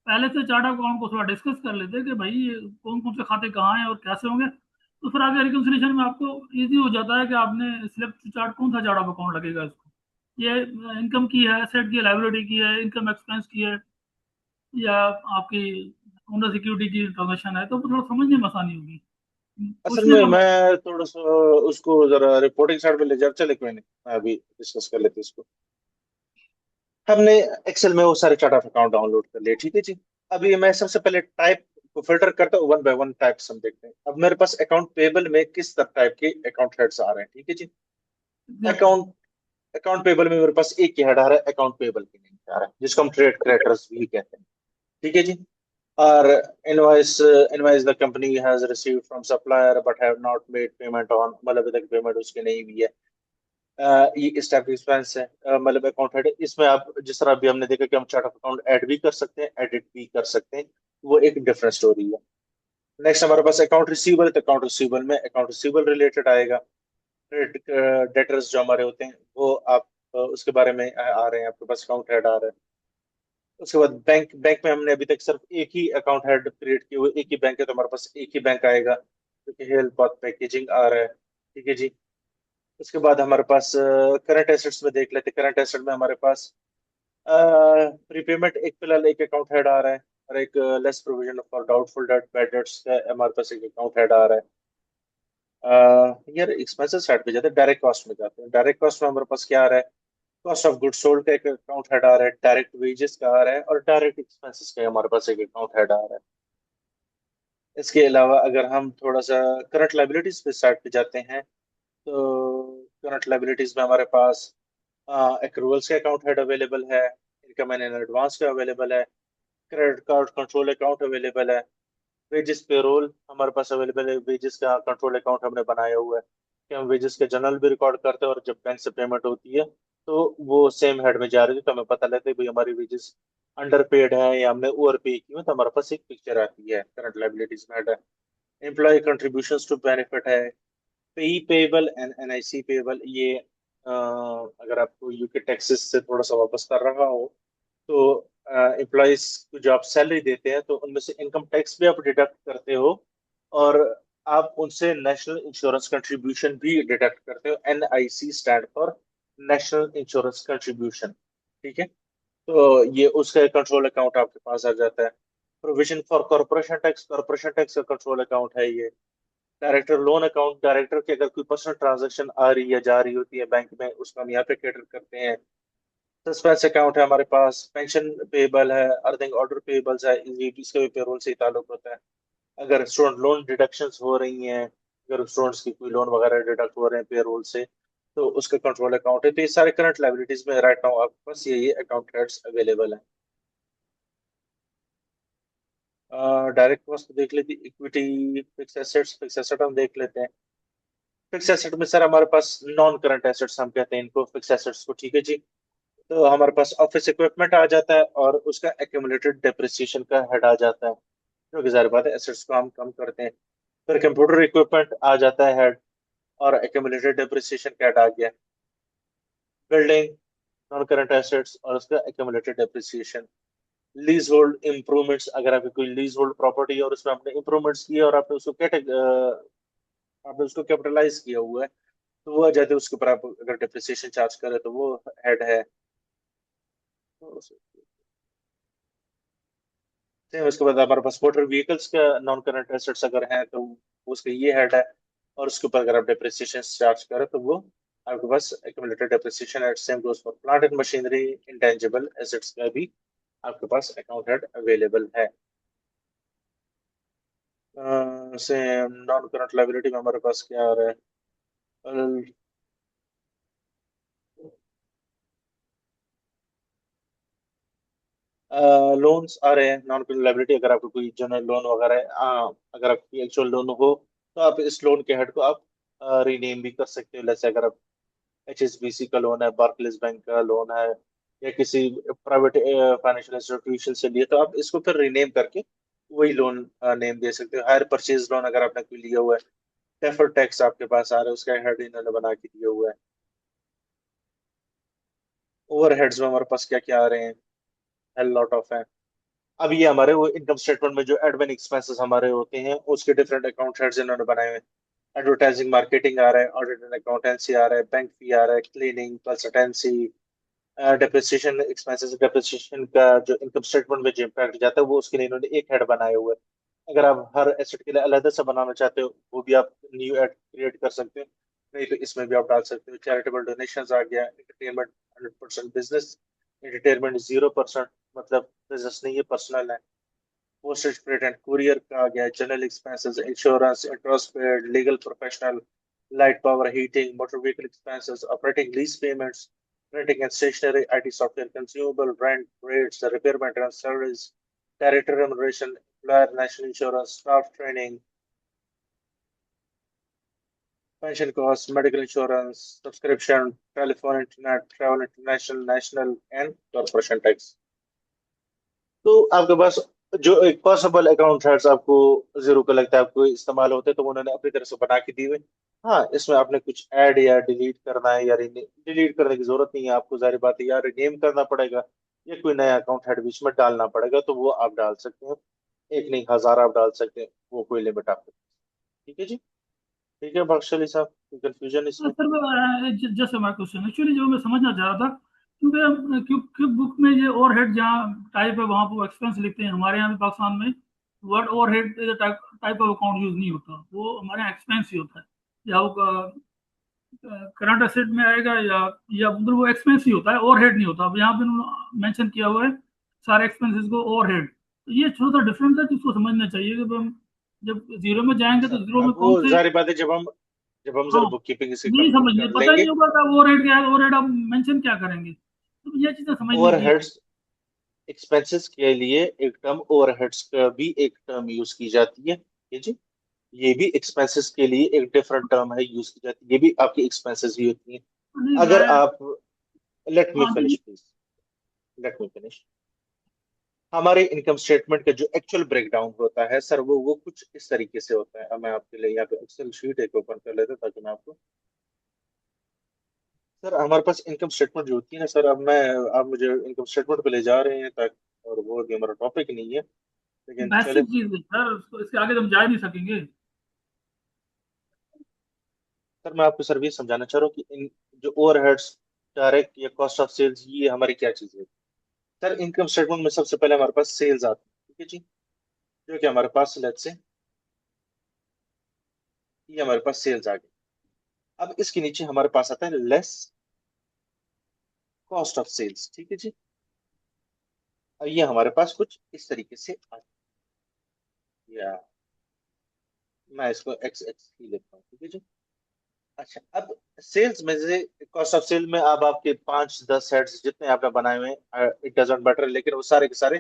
पहले से चार्ट अकाउंट को थोड़ा डिस्कस कर लेते कि भाई कौन कौन से खाते कहाँ हैं और कैसे होंगे, तो फिर आगे रिकंसिलिएशन में आपको इजी हो जाता है कि आपने सिलेक्ट चार्ट कौन सा चार्ट ऑफ अकाउंट लगेगा इसको। ये इनकम की है, एसेट की है, लाइबिलिटी की है, इनकम एक्सपेंस की है, या आपकी ओनर सिक्योरिटी की ट्रांजेक्शन है, तो थोड़ा समझने में आसानी होगी, असल पूछने में में। मैं थोड़ा सा उसको जरा रिपोर्टिंग साइड पे ले जा, चले कोई नहीं, मैं अभी डिस्कस कर लेते इसको। हमने एक्सेल में वो सारे चार्ट ऑफ अकाउंट डाउनलोड कर लिए, ठीक है जी। अभी मैं सबसे पहले टाइप को फिल्टर करता हूँ, वन बाय वन टाइप्स हम देखते हैं। अब मेरे पास अकाउंट पेबल में किस तरह टाइप के अकाउंट हेड्स आ रहे हैं, ठीक है जी। एग्जैक्टली। अकाउंट अकाउंट पेबल में मेरे पास एक ही हेड आ रहा है, अकाउंट पेबल के नेम पे आ रहा है, जिसको हम ट्रेड क्रेडिटर्स भी कहते हैं, ठीक है जी। और invoice, invoice the company has received from supplier but have not made payment on, मतलब अभी तक पेमेंट उसकी नहीं हुई है। ये इस टाइप की एक्सपेंस है, मतलब अकाउंट हेड। इसमें आप जिस तरह अभी हमने देखा कि हम चार्ट ऑफ अकाउंट ऐड भी कर सकते हैं, एडिट भी कर सकते हैं, वो एक डिफरेंट स्टोरी है। नेक्स्ट हमारे पास अकाउंट रिसीवेबल, तो अकाउंट रिसीवेबल में अकाउंट रिसीवेबल रिलेटेड आएगा। क्रेडिट डेटर्स जो हमारे होते हैं वो आप उसके बारे में आ रहे हैं, आपके पास अकाउंट हेड आ रहा है। उसके बाद बैंक, बैंक में हमने अभी तक सिर्फ एक ही अकाउंट हेड क्रिएट किए हुए, एक ही बैंक है, तो हमारे पास एक ही बैंक आएगा, क्योंकि हेल्थ और पैकेजिंग आ रहा है, ठीक है जी। उसके बाद हमारे पास करंट एसेट्स में देख लेते हैं। करंट एसेट में हमारे पास प्रीपेमेंट एक फिलहाल एक अकाउंट हेड आ रहा है, और एक less provision for doubtful debt bad debts का हमारे पास एक अकाउंट हेड आ रहा है। यार एक्सपेंसेस साइड पे जाते हैं, डायरेक्ट कॉस्ट में जाते हैं। डायरेक्ट कॉस्ट में हमारे पास क्या आ रहा है, कॉस्ट ऑफ गुड सोल्ड का एक अकाउंट हेड आ रहा है, डायरेक्ट वेजेस का आ रहा है, और डायरेक्ट एक्सपेंसेस का हमारे पास एक अकाउंट हेड आ रहा है। इसके अलावा अगर हम थोड़ा सा करंट लाइबिलिटीज पे साइड पे जाते हैं, तो करंट लाइबिलिटीज में हमारे पास एक्रूवल्स का अकाउंट हेड अवेलेबल है, इनकम एंड एडवांस का अवेलेबल है, credit card control account available है, वेजेस पेरोल हमारे पास अवेलेबल है, वेजेस का कंट्रोल अकाउंट हमने बनाया हुआ है कि हम वेजेस के जर्नल भी रिकॉर्ड करते हैं, और जब बैंक से पेमेंट होती है तो वो सेम हेड में जा रही है, तो हमें पता लगता है भाई हमारी वेजेस अंडर पेड है या हमने ओवर पे की है, तो हमारे पास एक पिक्चर आती है, करंट लाइबिलिटीज में हेड है। एम्प्लॉय कंट्रीब्यूशंस टू बेनिफिट है, पेई पेबल एंड एनआईसी पेबल, ये अगर आपको यूके टैक्सेस से थोड़ा सा वापस कर रहा हो तो एम्प्लॉयज को जो आप सैलरी देते हैं तो उनमें से इनकम टैक्स भी आप डिडक्ट करते हो, और आप उनसे नेशनल इंश्योरेंस कंट्रीब्यूशन भी डिडक्ट करते हो। NIC stand for national insurance contribution, ठीक है। तो ये उसका कंट्रोल अकाउंट आपके पास आ जाता है। प्रोविजन फॉर कॉर्पोरेशन टैक्स का कंट्रोल अकाउंट है ये। डायरेक्टर लोन अकाउंट, डायरेक्टर की अगर कोई पर्सनल ट्रांजैक्शन आ रही है जा रही होती है बैंक में, उसको हम यहाँ पे कैटर करते हैं। सस्पेंस अकाउंट है हमारे पास। पेंशन पेबल है, अर्निंग ऑर्डर पेबल्स है, ये भी इसका भी पेरोल से ही ताल्लुक होता है। अगर स्टूडेंट लोन डिडक्शंस हो रही हैं, अगर स्टूडेंट्स की कोई लोन वगैरह डिडक्ट हो रहे हैं पेरोल से, तो उसका कंट्रोल अकाउंट है। तो ये सारे करंट लाइबिलिटीज में राइट नाउ आपके पास ये अकाउंट हेड्स अवेलेबल है। डायरेक्ट कॉस्ट देख लेते, इक्विटी, फिक्स एसेट हम देख लेते हैं। फिक्स एसेट में सर हमारे पास नॉन करंट एसेट्स हम कहते हैं इनको, फिक्स एसेट्स को, ठीक है जी। तो हमारे पास ऑफिस इक्विपमेंट आ जाता है और उसका एक्यूमुलेटेड डेप्रिसिएशन का हेड आ जाता है, जो कि जाहिर बात है एसेट्स को हम कम करते हैं। फिर कंप्यूटर इक्विपमेंट आ जाता है हेड, और एक्यूमुलेटेड डेप्रिसिएशन का हेड आ गया। बिल्डिंग, नॉन करंट एसेट्स और उसका accumulated depreciation. Lease hold improvements, अगर आपकी कोई लीज होल्ड प्रॉपर्टी है और उसमें आपने इम्प्रूवमेंट्स किए और आपने उसको कैपिटलाइज किया हुआ है, तो वो आ जाते हैं उसके ऊपर आप अगर डेप्रिसिएशन चार्ज करें तो वो हेड है। तो सेम उसके बाद हमारे पास मोटर व्हीकल्स का नॉन करंट एसेट्स अगर है तो उसका ये हेड है, और उसके ऊपर अगर आप डेप्रिसिएशन चार्ज करें तो वो आपके पास accumulated depreciation at same goes for plant and machinery, intangible assets का भी आपके पास अकाउंट हेड अवेलेबल है। सेम नॉन करंट लायबिलिटी में हमारे पास क्या आ रहा है? लोन्स आ रहे हैं नॉन करंट लायबिलिटी, अगर आपको कोई जनरल लोन वगैरह है, अगर आपकी एक्चुअल लोन हो तो आप इस लोन के हेड को आप रीनेम भी कर सकते हो। जैसे अगर आप एचएसबीसी का लोन है, बार्कलेज बैंक का लोन है, या किसी प्राइवेट फाइनेंशियल इंस्टीट्यूशन से लिए, तो आप इसको फिर रीनेम करके वही लोन नेम दे सकते हो। हायर परचेज लोन अगर आपने कोई लिया हुआ है, डेफर्ड टैक्स आपके पास आ रहा है, उसका हेड इन्होंने बना के दिया हुआ है। ओवरहेड्स में हमारे पास क्या क्या आ रहे हैं? हेल लॉट ऑफ है। अब ये हमारे वो इनकम स्टेटमेंट में जो एडमिन एक्सपेंसेस हमारे होते हैं उसके डिफरेंट अकाउंट हेड्स इन्होंने बनाए हुए हैं। एडवर्टाइजिंग मार्केटिंग आ रहा है, ऑडिट एंड अकाउंटेंसी आ रहा है, बैंक फी आ रहा है, cleaning, consultancy, depreciation expenses. Depreciation का जो इनकम स्टेटमेंट में जो इम्पैक्ट जाता है वो उसके लिए इन्होंने एक हेड बनाए हुए हैं। अगर आप हर एसेट के लिए अलग से बनाना चाहते हो वो भी आप न्यू हेड क्रिएट कर सकते हो, नहीं तो इसमें भी आप डाल सकते हो। चैरिटेबल डोनेशंस आ गया। एंटरटेनमेंट 100%, बिजनेस एंटरटेनमेंट 0%, मतलब बिजनेस नहीं है, पर्सनल है। पोस्टेज, प्रिंट एंड कुरियर का आ गया। General expenses, insurance, interest paid, legal professional, light power heating, motor vehicle expenses, operating lease payments, printing and stationery, IT software, consumable, rent, rates, repair maintenance, salaries, director remuneration, employer national insurance, staff training, pension costs, medical insurance, subscription, telephone, internet, travel, international, national, and corporation tax। तो आपके पास जो एक possible account है आपको zero का लगता है आपको इस्तेमाल होते हैं, तो उन्होंने अपनी तरफ से बना के दिए हुए। हाँ, इसमें आपने कुछ ऐड या डिलीट करना है, या डिलीट करने की जरूरत नहीं है आपको, जाहिर बात है, या रिनेम करना पड़ेगा, या कोई नया अकाउंट हेड बीच में डालना पड़ेगा, तो वो आप डाल सकते हैं। एक नहीं, हजार आप डाल सकते हैं, वो कोई लिमिट आपको। ठीक है जी। ठीक है बख्शली साहब, कोई कंफ्यूजन इसमें? सर जैसे माय क्वेश्चन एक्चुअली जो मैं समझना चाह रहा था, क्योंकि क्योंकि बुक में ये ओवरहेड जहाँ टाइप है वहाँ पर एक्सपेंस लिखते हैं, हमारे यहाँ भी पाकिस्तान में word overhead type type of account use नहीं होता, वो हमारे यहाँ एक्सपेंस ही होता है। या वो करंट एसेट में आएगा, या मतलब वो एक्सपेंस ही होता है, ओवरहेड नहीं होता। अब यहाँ पे मेंशन किया हुआ है सारे एक्सपेंसेस को ओवरहेड, तो ये थोड़ा सा डिफरेंस है जिसको समझना चाहिए कि हम जब जीरो में जाएंगे तो जीरो में अब कौन वो से। जाहिर बात है, जब हम हाँ, जरा बुक कीपिंग इसकी नहीं कंप्लीट समझिए, कर पता ही लेंगे। नहीं होगा कि ओवरहेड क्या है, ओवरहेड आप मेंशन क्या करेंगे, तो ये चीजें समझने की। ओवरहेड्स, एक्सपेंसेस के लिए एक टर्म ओवरहेड्स का भी एक टर्म यूज की जाती है। ठीक है जी। ये भी एक्सपेंसेस के लिए एक डिफरेंट टर्म है, यूज की जाती है, ये भी आपकी एक्सपेंसेस ही होती हैं। नहीं अगर मैं, आप, लेट मी हाँ नहीं, finish please, let me finish. हमारे इनकम स्टेटमेंट का जो एक्चुअल ब्रेकडाउन होता है सर, वो कुछ इस तरीके से होता है। अब मैं आपके लिए यहाँ पे एक्सेल शीट एक ओपन कर लेता हूं, ताकि मैं आपको, सर हमारे पास इनकम स्टेटमेंट जो होती है ना सर, अब मैं, आप मुझे इनकम स्टेटमेंट पे ले जा रहे हैं ताकि, और वो अभी हमारा टॉपिक नहीं है, लेकिन चले। बेसिक चीज है सर, इसके आगे तो हम जा ही नहीं सकेंगे। सर मैं आपको सर ये समझाना चाह रहा हूँ कि इन जो ओवरहेड्स, डायरेक्ट या कॉस्ट ऑफ सेल्स, ये हमारी क्या चीज़ है। सर इनकम स्टेटमेंट में सबसे पहले हमारे पास सेल्स आती है, ठीक है जी, जो कि हमारे पास, लेट्स से ये हमारे पास सेल्स आ गई। अब इसके नीचे हमारे पास आता है लेस कॉस्ट ऑफ सेल्स, ठीक है जी। और ये हमारे पास कुछ इस तरीके से आता है, या मैं इसको एक्स एक्स ही लेता हूँ, ठीक है जी। अच्छा, अब सेल्स में से, कॉस्ट ऑफ सेल में अब आपके 5-10 हेड्स जितने आपने बनाए हुए हैं, इट डजेंट मैटर, लेकिन वो सारे के सारे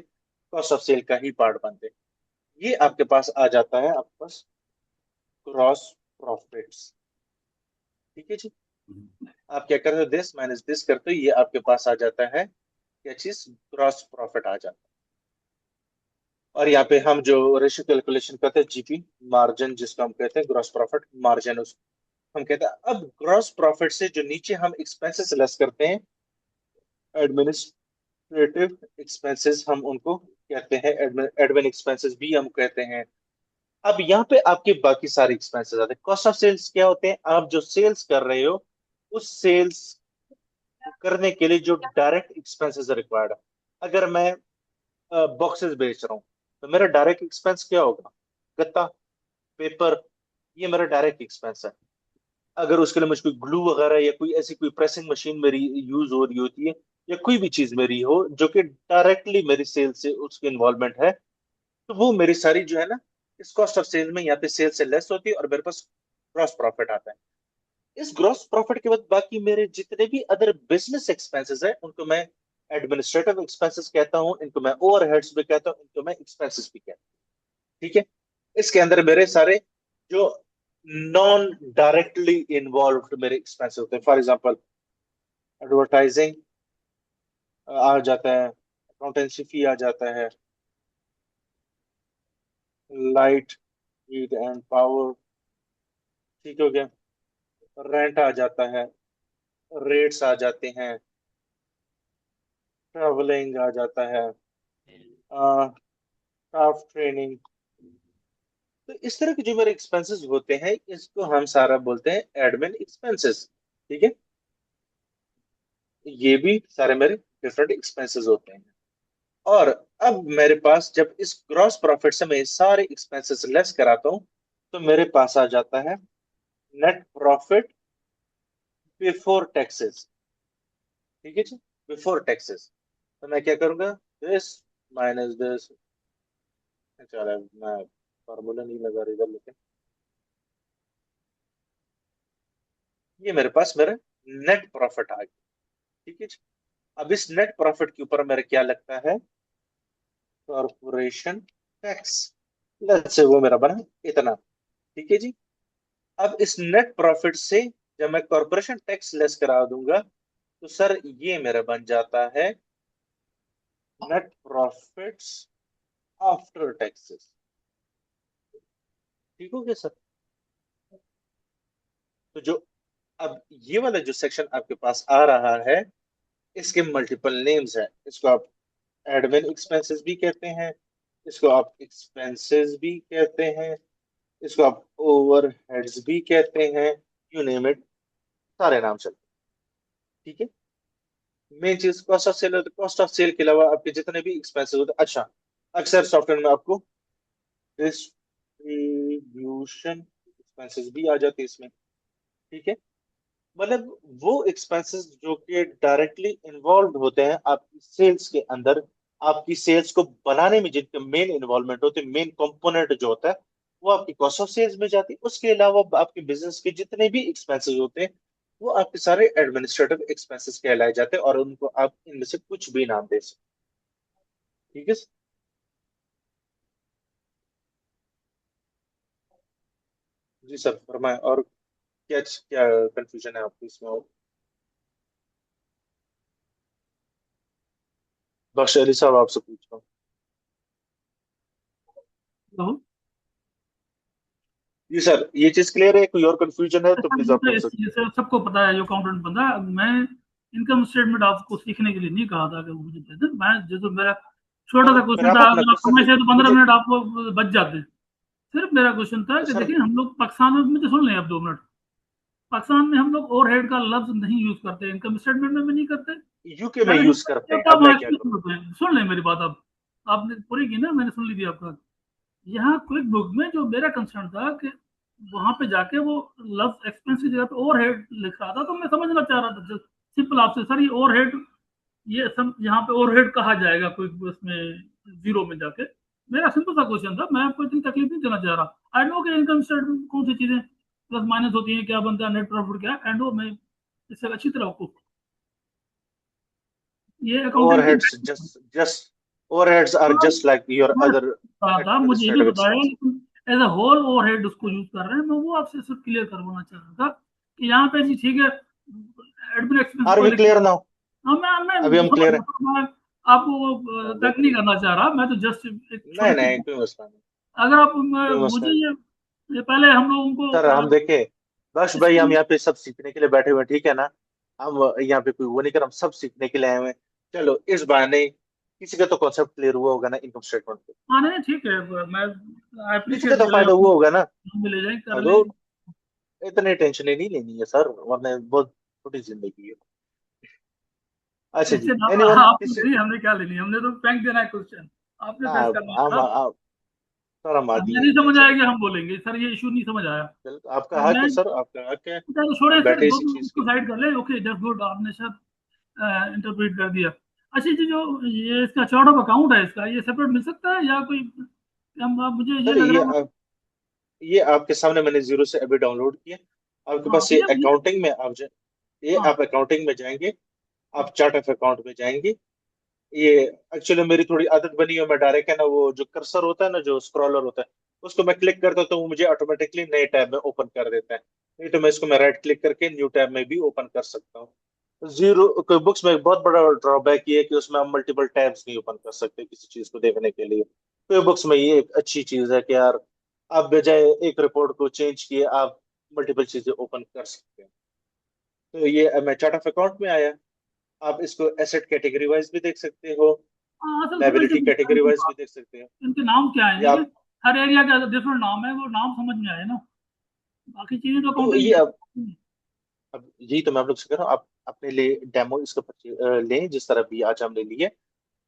कॉस्ट ऑफ सेल का ही पार्ट बनते हैं। ये आपके पास आ जाता है, आपके पास ग्रॉस प्रॉफिट्स, ठीक है जी। आप क्या करते हो, दिस माइनस दिस करते हो, ये आपके पास आ जाता है क्या चीज, ग्रॉस प्रॉफिट आ जाता है। और यहाँ पे हम जो रेशियो कैलकुलेशन करते हैं, जीपी मार्जिन, जिसको हम कहते हैं ग्रॉस प्रॉफिट मार्जिन, उसको हम कहते हैं। अब ग्रॉस प्रॉफिट से जो नीचे हम एक्सपेंसेस लेस करते हैं, एडमिनिस्ट्रेटिव एक्सपेंसेस हम उनको कहते हैं, एडमिन एक्सपेंसेस भी हम कहते हैं। अब यहाँ पे आपके बाकी सारे एक्सपेंसेस आते हैं। कॉस्ट ऑफ सेल्स क्या होते हैं, आप जो सेल्स कर रहे हो, उस सेल्स करने के लिए जो डायरेक्ट एक्सपेंसेस रिक्वायर्ड है। अगर मैं बॉक्सेस बेच रहा हूँ, तो मेरा डायरेक्ट एक्सपेंस क्या होगा, गत्ता, पेपर, ये मेरा डायरेक्ट एक्सपेंस है। अगर उसके लिए मुझे कोई ग्लू वगैरह या कोई ऐसी कोई प्रेसिंग मशीन मेरी यूज हो रही होती है, या कोई भी चीज मेरी हो जो कि डायरेक्टली मेरी सेल से उसकी इन्वॉल्वमेंट है, तो वो मेरी सारी जो है ना, इस कॉस्ट ऑफ सेल में यहाँ पे सेल से लेस होती है, और मेरे पास ग्रॉस प्रॉफिट आता है। इस ग्रॉस प्रॉफिट के बाद बाकी मेरे जितने भी अदर बिजनेस एक्सपेंसेस है, उनको मैं एडमिनिस्ट्रेटिव एक्सपेंसेस कहता हूँ, इनको मैं ओवरहेड्स भी कहता हूँ, इनको मैं एक्सपेंसेस भी कहता हूँ, ठीक है। इसके अंदर मेरे सारे जो नॉन डायरेक्टली इन्वॉल्व मेरे एक्सपेंसेस होते हैं, फॉर एग्जांपल एडवर्टाइजिंग आ जाता है, अकाउंटेंसी फी आ जाता है, लाइट, हीट एंड पावर, ठीक हो गया, रेंट आ जाता है, रेट्स आ जाते हैं, ट्रैवलिंग आ जाता है, स्टाफ ट्रेनिंग। तो इस तरह के जो मेरे एक्सपेंसेस होते हैं, इसको हम सारा बोलते हैं एडमिन एक्सपेंसेस, ठीक है। ये भी सारे मेरे डिफरेंट एक्सपेंसेस होते हैं। और अब मेरे पास जब इस ग्रॉस प्रॉफिट से मैं ये सारे एक्सपेंसेस लेस कराता हूँ, तो मेरे पास आ जाता है नेट प्रॉफिट बिफोर टैक्सेस, ठीक है जी, बिफोर टैक्सेस। तो मैं क्या करूंगा, दिस माइनस दिस, चलो मैं फार्मूला नहीं लगा रहा इधर, लेकिन ये मेरे पास मेरा नेट प्रॉफिट आ गया, ठीक है जी। अब इस नेट प्रॉफिट के ऊपर मेरा क्या लगता है, कॉरपोरेशन टैक्स, लेट्स से वो मेरा बना इतना, ठीक है जी। अब इस नेट प्रॉफिट से जब मैं कॉरपोरेशन टैक्स लेस करा दूंगा, तो सर ये मेरा बन जाता है नेट प्रॉफिट्स आफ्टर टैक्सेस, ठीक हो गया सर। तो जो अब ये वाला जो सेक्शन आपके पास आ रहा है, इसके मल्टीपल नेम्स हैं। इसको आप एडमिन एक्सपेंसेस भी कहते हैं, इसको आप एक्सपेंसेस भी कहते हैं, इसको आप ओवरहेड्स भी कहते हैं, यू नेम इट, सारे नाम चलते हैं, ठीक है। मेन चीज cost of sale, cost of sale के अलावा आपके जितने भी एक्सपेंसेस होते हैं, अच्छा, अक्सर सॉफ्टवेयर में आपको डिस्ट्रीब्यूशन एक्सपेंसेस भी आ जाते हैं इसमें, ठीक है। मतलब वो एक्सपेंसेस जो कि डायरेक्टली इन्वॉल्व होते हैं आपकी सेल्स के अंदर, आपकी सेल्स को बनाने में जिनके मेन इन्वॉल्वमेंट होते हैं, मेन कंपोनेंट जो होता है, वो आपकी कॉस्ट ऑफ सेल्स में जाती है। उसके अलावा आपके बिजनेस के जितने भी एक्सपेंसेस होते हैं, वो आपके सारे एडमिनिस्ट्रेटिव एक्सपेंसेस कहलाए जाते हैं, और उनको आप इनमें से कुछ भी नाम दे सकते हैं, ठीक है। जी सर फरमाए, और क्या क्या कंफ्यूजन है आपको इसमें, और बख्श अली साहब आपसे पूछ रहा हूँ। कहो। जी सर, ये चीज क्लियर है? कोई और कंफ्यूजन है तो अच्छा, प्लीज आप मुझे पूछ इस सकते चीज़ से सबको पता है, जो अकाउंटेंट बंदा है। मैं इनकम स्टेटमेंट आपको सीखने के लिए नहीं कहा था कि वो मुझे दे दें। मैं जो मेरा छोटा सा हैं। फिर क्वेश्चन आप था, अपना अगर आप क्वेश्चन समय से तो 15 मुझे। मिनट आपको बच जाते। सिर्फ मेरा क्वेश्चन था कि सर देखिए, हम लोग पाकिस्तान में, मुझे सुन लें अब 2 मिनट। पाकिस्तान में हम लोग ओवरहेड का लफ्ज नहीं यूज करते, इनकम स्टेटमेंट में भी नहीं करते, यूके में बैलेंस यूज शीट करते में हैं, होता अब है, मैं मार्क्स क्या में करूँ? होते हैं। सुन लें मेरी बात अब। आपने पूरी की ना, मैंने सुन ली थी आपका। यहाँ क्विक बुक में जो मेरा कंसर्न था कि वहां पे जाके वो लफ्ज एक्सपेंस की जगह पे ओवरहेड लिख रहा था, तो मैं समझना चाह रहा था सिंपल आपसे, सर ये ओवरहेड, ये सब यहाँ पे ओवरहेड कहा जाएगा क्विक उसमें जीरो में जाके? मेरा सिंपल सा क्वेश्चन था, मैं आपको इतनी तकलीफ नहीं देना चाह रहा। आई नो कि इनकम स्टेटमेंट कौन सी चीजें प्लस माइनस होती हैं, क्या बनता है, नेट प्रॉफिट क्या है, एंड वो मैं इससे अच्छी तरह आपको, ये अकाउंटिंग की overheads just overheads are just like your other था, मुझे ये भी एडमिनिस्ट्रेटिव बताया, एक्सपेंस। लेकिन एज अ होल ओवरहेड उसको यूज कर रहे हैं। मैं वो आपसे सिर्फ क्लियर करवाना चाह रहा था कि यहाँ पे जी ठीक है, एडमिन एक्सपेंस आर को वी लेकर। Clear now? हाँ, मैं अभी हम समझ क्लियर है? रहा हूँ। मैं आपको वो तंग नहीं बेहतरीन। करना चाह रहा, मैं तो जस्ट एक नहीं छोटी सी, नहीं, कोई मसला नहीं। अगर आप कोई मसला मुझे नहीं ये पहले हम लोगों सर, को हम देखे बस भाई, इसकी, हम यहाँ पे सब सीखने के लिए बैठे हुए हैं, ठीक है ना? हम यहाँ पे कोई वो नहीं कर, हम सब सीखने के लिए आए हुए हैं। चलो इस बहाने किसी का तो कॉन्सेप्ट क्लियर हुआ होगा ना इनकम स्टेटमेंट पे। हाँ नहीं ठीक है, मैं आई किसी का अप्रिशिएट, तो चले फायदा हुआ होगा ना। हम ले जाए कर हाँ, लें। तो इतनी टेंशन ही नहीं लेनी है सर, वरना बहुत छोटी जिंदगी है। अच्छा जी, टेंशन एनीवन आपने किसी। लेनी, हमने क्या लेनी, हमने तो फेंक देना है क्वेश्चन, आपने फेस करना था। हम सर, हम हमें आदि हैं, नहीं समझ टेंशन आएगी नहीं। हम बोलेंगे सर ये इशू नहीं समझ आया। चलो, आपका अब हक मैं, है सर, आपका हक है। चलो छोड़े हम सर, बैठे दो इसी मिनट चीज के उसको लिए। साइड कर ले। ओके, जस्ट गुड, आपने सब इंटरप्रेट कर दिया। अच्छा जी, जो ये इसका चार्ट ऑफ अकाउंट है, इसका ये सेपरेट मिल सकता है या कोई, मुझे ये सर लग रहा है। ये आपके सामने मैंने जीरो से अभी डाउनलोड किया। आपके हाँ पास ये ये अकाउंटिंग में आप ये हाँ आप अकाउंटिंग में जाएंगे, आप चार्ट ऑफ अकाउंट में जाएंगे। ये एक्चुअली मेरी थोड़ी आदत बनी है, मैं डायरेक्ट है ना, वो जो कर्सर होता है ना, जो स्क्रॉलर होता है, उसको मैं क्लिक करता हूँ तो वो मुझे ऑटोमेटिकली नए टैब में ओपन कर देता है। नहीं तो मैं इसको मैं राइट क्लिक करके न्यू टैब में भी ओपन कर सकता हूँ। जीरो कोई बुक्स में एक बहुत बड़ा ड्रॉबैक ये है कि उसमें हम मल्टीपल टैब्स नहीं ओपन कर सकते किसी चीज को देखने के लिए। कोई बुक्स में ये एक अच्छी चीज है कि यार, आप बजाय एक रिपोर्ट को चेंज किए, आप मल्टीपल चीजें ओपन कर सकते हैं। तो ये मैं चार्ट ऑफ अकाउंट में आया। आप इसको एसेट कैटेगरी वाइज भी देख सकते हो, हाँ, असल समझ लाइबिलिटी गई कैटेगरी वाइज भी देख सकते हो। इनके नाम क्या है, या लेकिन हर एरिया का डिफरेंट नाम है, वो नाम समझ में आए ना, बाकी चीजें तो तो अकाउंटिंग ये में। अब यही तो मैं आप लोग से कह रहा हूँ, आप अपने लिए डेमो इसका लें, जिस तरह भी आज हमने लिए।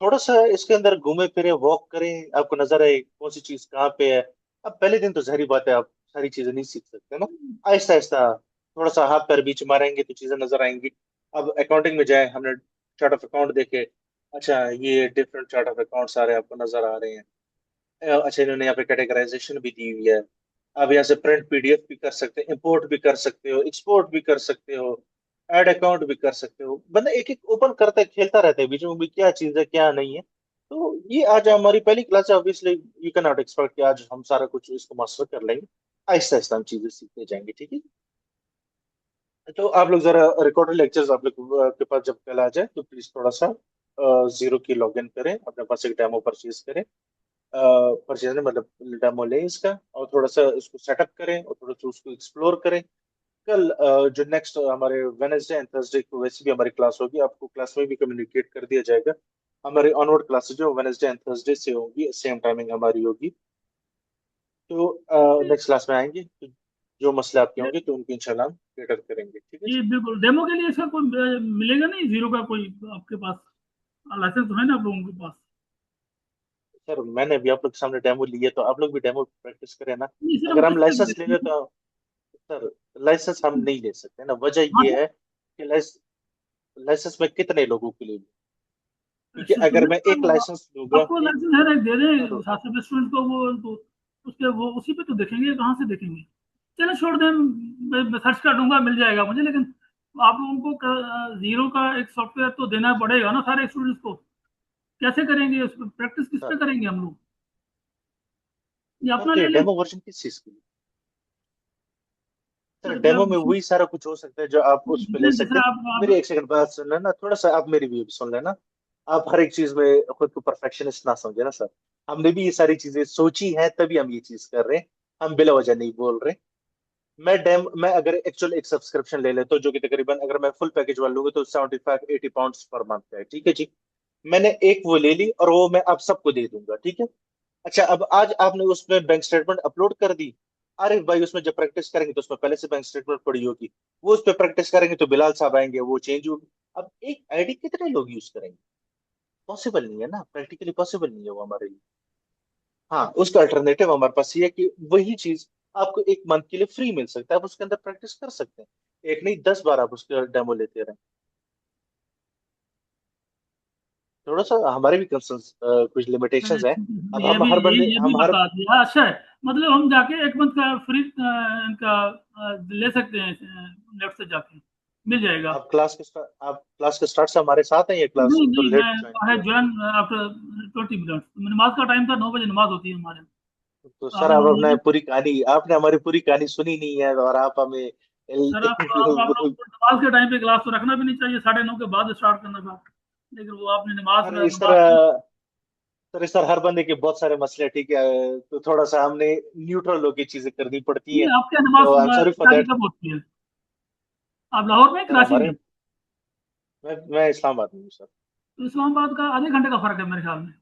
थोड़ा सा इसके अंदर घूमे फिरे, वॉक करें, आपको नजर आए कौन सी चीज कहाँ पे है। अब पहले दिन तो जाहिर बात है, आप सारी चीजें नहीं सीख सकते ना। आहिस्ता आहिस्ता थोड़ा सा हाथ पैर बीच मारेंगे तो चीजें नजर आएंगी। अब अकाउंटिंग में जाए, हमने चार्ट ऑफ अकाउंट देखे। अच्छा, ये डिफरेंट चार्ट ऑफ अकाउंट्स आ रहे हैं, आपको नजर आ रहे हैं। अच्छा, इन्होंने यहाँ पे कैटेगराइजेशन भी दी हुई है। आप यहाँ से प्रिंट पीडीएफ भी कर सकते हो, इंपोर्ट भी कर सकते हो, एक्सपोर्ट भी कर सकते हो, ऐड अकाउंट भी कर सकते हो। बंदा एक एक ओपन करता है, खेलता रहता है बीच में भी, क्या चीज है क्या नहीं है। तो ये आज हमारी पहली क्लास है, obviously you can not expect कि आज हम सारा कुछ इसको मास्टर कर लेंगे। आहिस्ता आहिस्ता हम चीजें सीखते जाएंगे, ठीक है। तो आप लोग जरा रिकॉर्डेड लेक्चर्स आप लोग के पास जब कल आ जाए तो प्लीज थोड़ा सा जीरो की लॉगिन करें, अपने पास एक डेमो परचेज करें। परचेज मतलब डेमो लें इसका, और थोड़ा सा इसको सेटअप करें और थोड़ा सा उसको एक्सप्लोर करें। कल जो नेक्स्ट हमारे वेनेसडे एंड थर्सडे को वैसे भी हमारी क्लास होगी, आपको क्लास में भी कम्युनिकेट कर दिया जाएगा। हमारी ऑनवर्ड क्लासेज जो वेनेसडे एंड थर्सडे से होंगी, सेम टाइमिंग हमारी होगी। तो नेक्स्ट क्लास में आएंगे तो जो मसले आपके होंगे तो उनकी इंशाल्लाह हम क्लियर करेंगे, ठीक है जी जी। बिल्कुल, डेमो के लिए इसका कोई मिलेगा नहीं, जीरो का कोई आपके पास लाइसेंस तो है ना आप लोगों के पास? सर, मैंने भी आप लोग के सामने डेमो लिए, तो आप लोग भी डेमो प्रैक्टिस करें ना। नहीं, सिर्फ हम अगर हम किसके लाइसेंस ले लिए? लें तो सर, लाइसेंस हम नहीं ले सकते ना। वजह हाँ ये है कि लाइसेंस में कितने लोगों के लिए लूं? क्योंकि अगर मैं एक स्टूडेंट, लाइसेंस लूंगा, आपको एक लाइसेंस है ना, दे दें सर, साथ में स्टूडेंट को, वो तो उसके वो उसी पे तो देखेंगे, कहाँ से देखेंगे? चलो छोड़ दें, मैं सर्च कर दूंगा, मिल जाएगा मुझे, लेकिन आप लोगों को जीरो का एक सॉफ्टवेयर तो देना पड़ेगा ना सारे स्टूडेंट्स को। कैसे करेंगे उस प्रैक्टिस, किस सर पे करेंगे हम लोग? ये सर अपना तो ये ले लें? डेमो वर्जन किस चीज के लिए? सर, सर क्या डेमो में वही सारा कुछ हो सकता है जो आप उस पे ले जिसमें सकते जैसे हैं। मेरी आप एक सेकंड बात सुन लेना, थोड़ा सा आप मेरी भी सुन लेना। आप हर एक चीज में खुद को परफेक्शनिस्ट ना समझे ना सर। हमने भी ये सारी चीजें सोची हैं, तभी हम ये चीज कर रहे हैं। हम बिला वजह नहीं बोल रहे। मैं अगर एक्चुअल एक सब्सक्रिप्शन ले लेता हूँ, जो कि तकरीबन अगर मैं फुल पैकेज वाला लूंगा तो 75-80 पाउंड पर मंथ का है, ठीक है जी। मैंने एक वो ले ली और वो मैं अब सबको दे दूंगा, ठीक है। अच्छा, अब आज आपने उसमें बैंक स्टेटमेंट अपलोड कर दी। अरे भाई, उसमें जब प्रैक्टिस करेंगे तो उसमें पहले से बैंक स्टेटमेंट पड़ी होगी। वो उस पर प्रैक्टिस करेंगे तो बिलाल साहब आएंगे, वो चेंज होगी। अब एक आईडी कितने लोग यूज करेंगे? पॉसिबल नहीं है ना, प्रैक्टिकली पॉसिबल नहीं है वो हमारे लिए। हाँ, उसका अल्टरनेटिव हमारे पास ये है कि वही चीज आपको एक मंथ के लिए फ्री मिल सकता है, आप उसके अंदर प्रैक्टिस कर सकते हैं। एक नहीं, 10 बार आप उसका डेमो लेते रहें। थोड़ा सा हमारे भी कंसर्न्स, कुछ लिमिटेशंस है। अब ये हम भी हर बंदे ये भी हम हर बता दिया। अच्छा है, मतलब हम जाके एक मंथ का फ्री इनका ले सकते हैं नेट से जाके, मिल जाएगा। आप क्लास के स्टार्ट से हमारे साथ हैं, ये क्लास नहीं तो नहीं, लेट ज्वाइन मैं किया? Join after 20 minute. नमाज का टाइम था, 9 बजे नमाज होती है हमारे। तो तो सर, आपने आप अपना ऑलरेडी, पूरी कहानी आपने हमारी पूरी कहानी सुनी नहीं है और आप हमें सर आप लोग को नमाज के टाइम पे क्लास तो रखना भी नहीं चाहिए, 9:30 के बाद स्टार्ट करना था। लेकिन वो आपने नमाज सर में इस नमाज की। तरह सर इस तरह हर बंदे के बहुत सारे मसले हैं, ठीक है। तो थोड़ा सा हमने न्यूट्रल होकर चीजें करनी पड़ती नहीं, हैं, आपके तो नमाज आई एम सॉरी फॉर इशा की दैट। कब होती है? आप लाहौर में सर कराची हमारे में? मैं इस्लामाबाद में हूँ सर। तो इस्लामाबाद का आधे घंटे का फर्क है मेरे ख्याल में।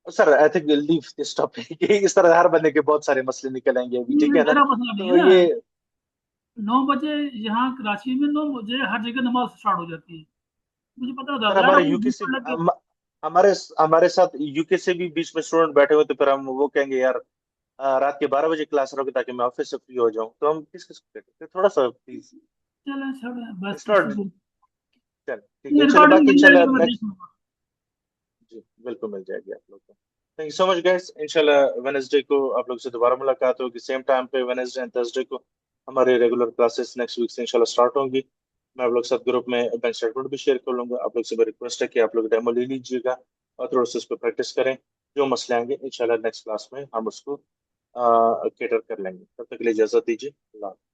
Sir I think leave this topic. इस तरह हर बंदे के बहुत सारे मसले निकल आएंगे अभी, नहीं ठीक नहीं, है ना। मेरा मसला नहीं है तो ना। ये 9 बजे यहाँ कराची में, 9 बजे हर जगह नमाज स्टार्ट हो जाती है। मुझे पता था सर यार, हमारे हम यूके झूठ से बोल लगे। हमारे हमारे साथ यूके से भी बीच में स्टूडेंट बैठे हुए, तो फिर हम वो कहेंगे यार, रात के 12 बजे क्लास रखो ताकि मैं ऑफिस से फ्री हो जाऊं, तो हम किस किस को कहते हैं? थोड़ा सा प्लीज। चलें छोड़ें, बस इट्स नॉट। शुक्र। चल ठीक है, ये चलो रिकॉर्डिंग बाकी मिल जाएगी इंशाल्लाह तो मैं देख नेक्स्ट। लूंगा। जी, बिल्कुल मिल जाएगी आप लोग को। Thank you so much guys. इंशाल्लाह वेनेसडे को आप लोग से दोबारा मुलाकात होगी, सेम टाइम पे, वेनेसडे एंड थर्सडे को। हमारे रेगुलर क्लासेस नेक्स्ट वीक से इंशाल्लाह स्टार्ट होंगी। मैं आप लोग के साथ ग्रुप में बैंक स्टेटमेंट भी शेयर कर लूंगा। आप लोग से मेरी रिक्वेस्ट है कि आप लोग डेमो ले लीजिएगा और थोड़ा सा उस पर प्रैक्टिस करें। जो मसले आएंगे इंशाल्लाह नेक्स्ट क्लास में हम उसको केटर कर लेंगे। तब तक के लिए इजाजत दीजिए। अल्लाह हाफ़िज़।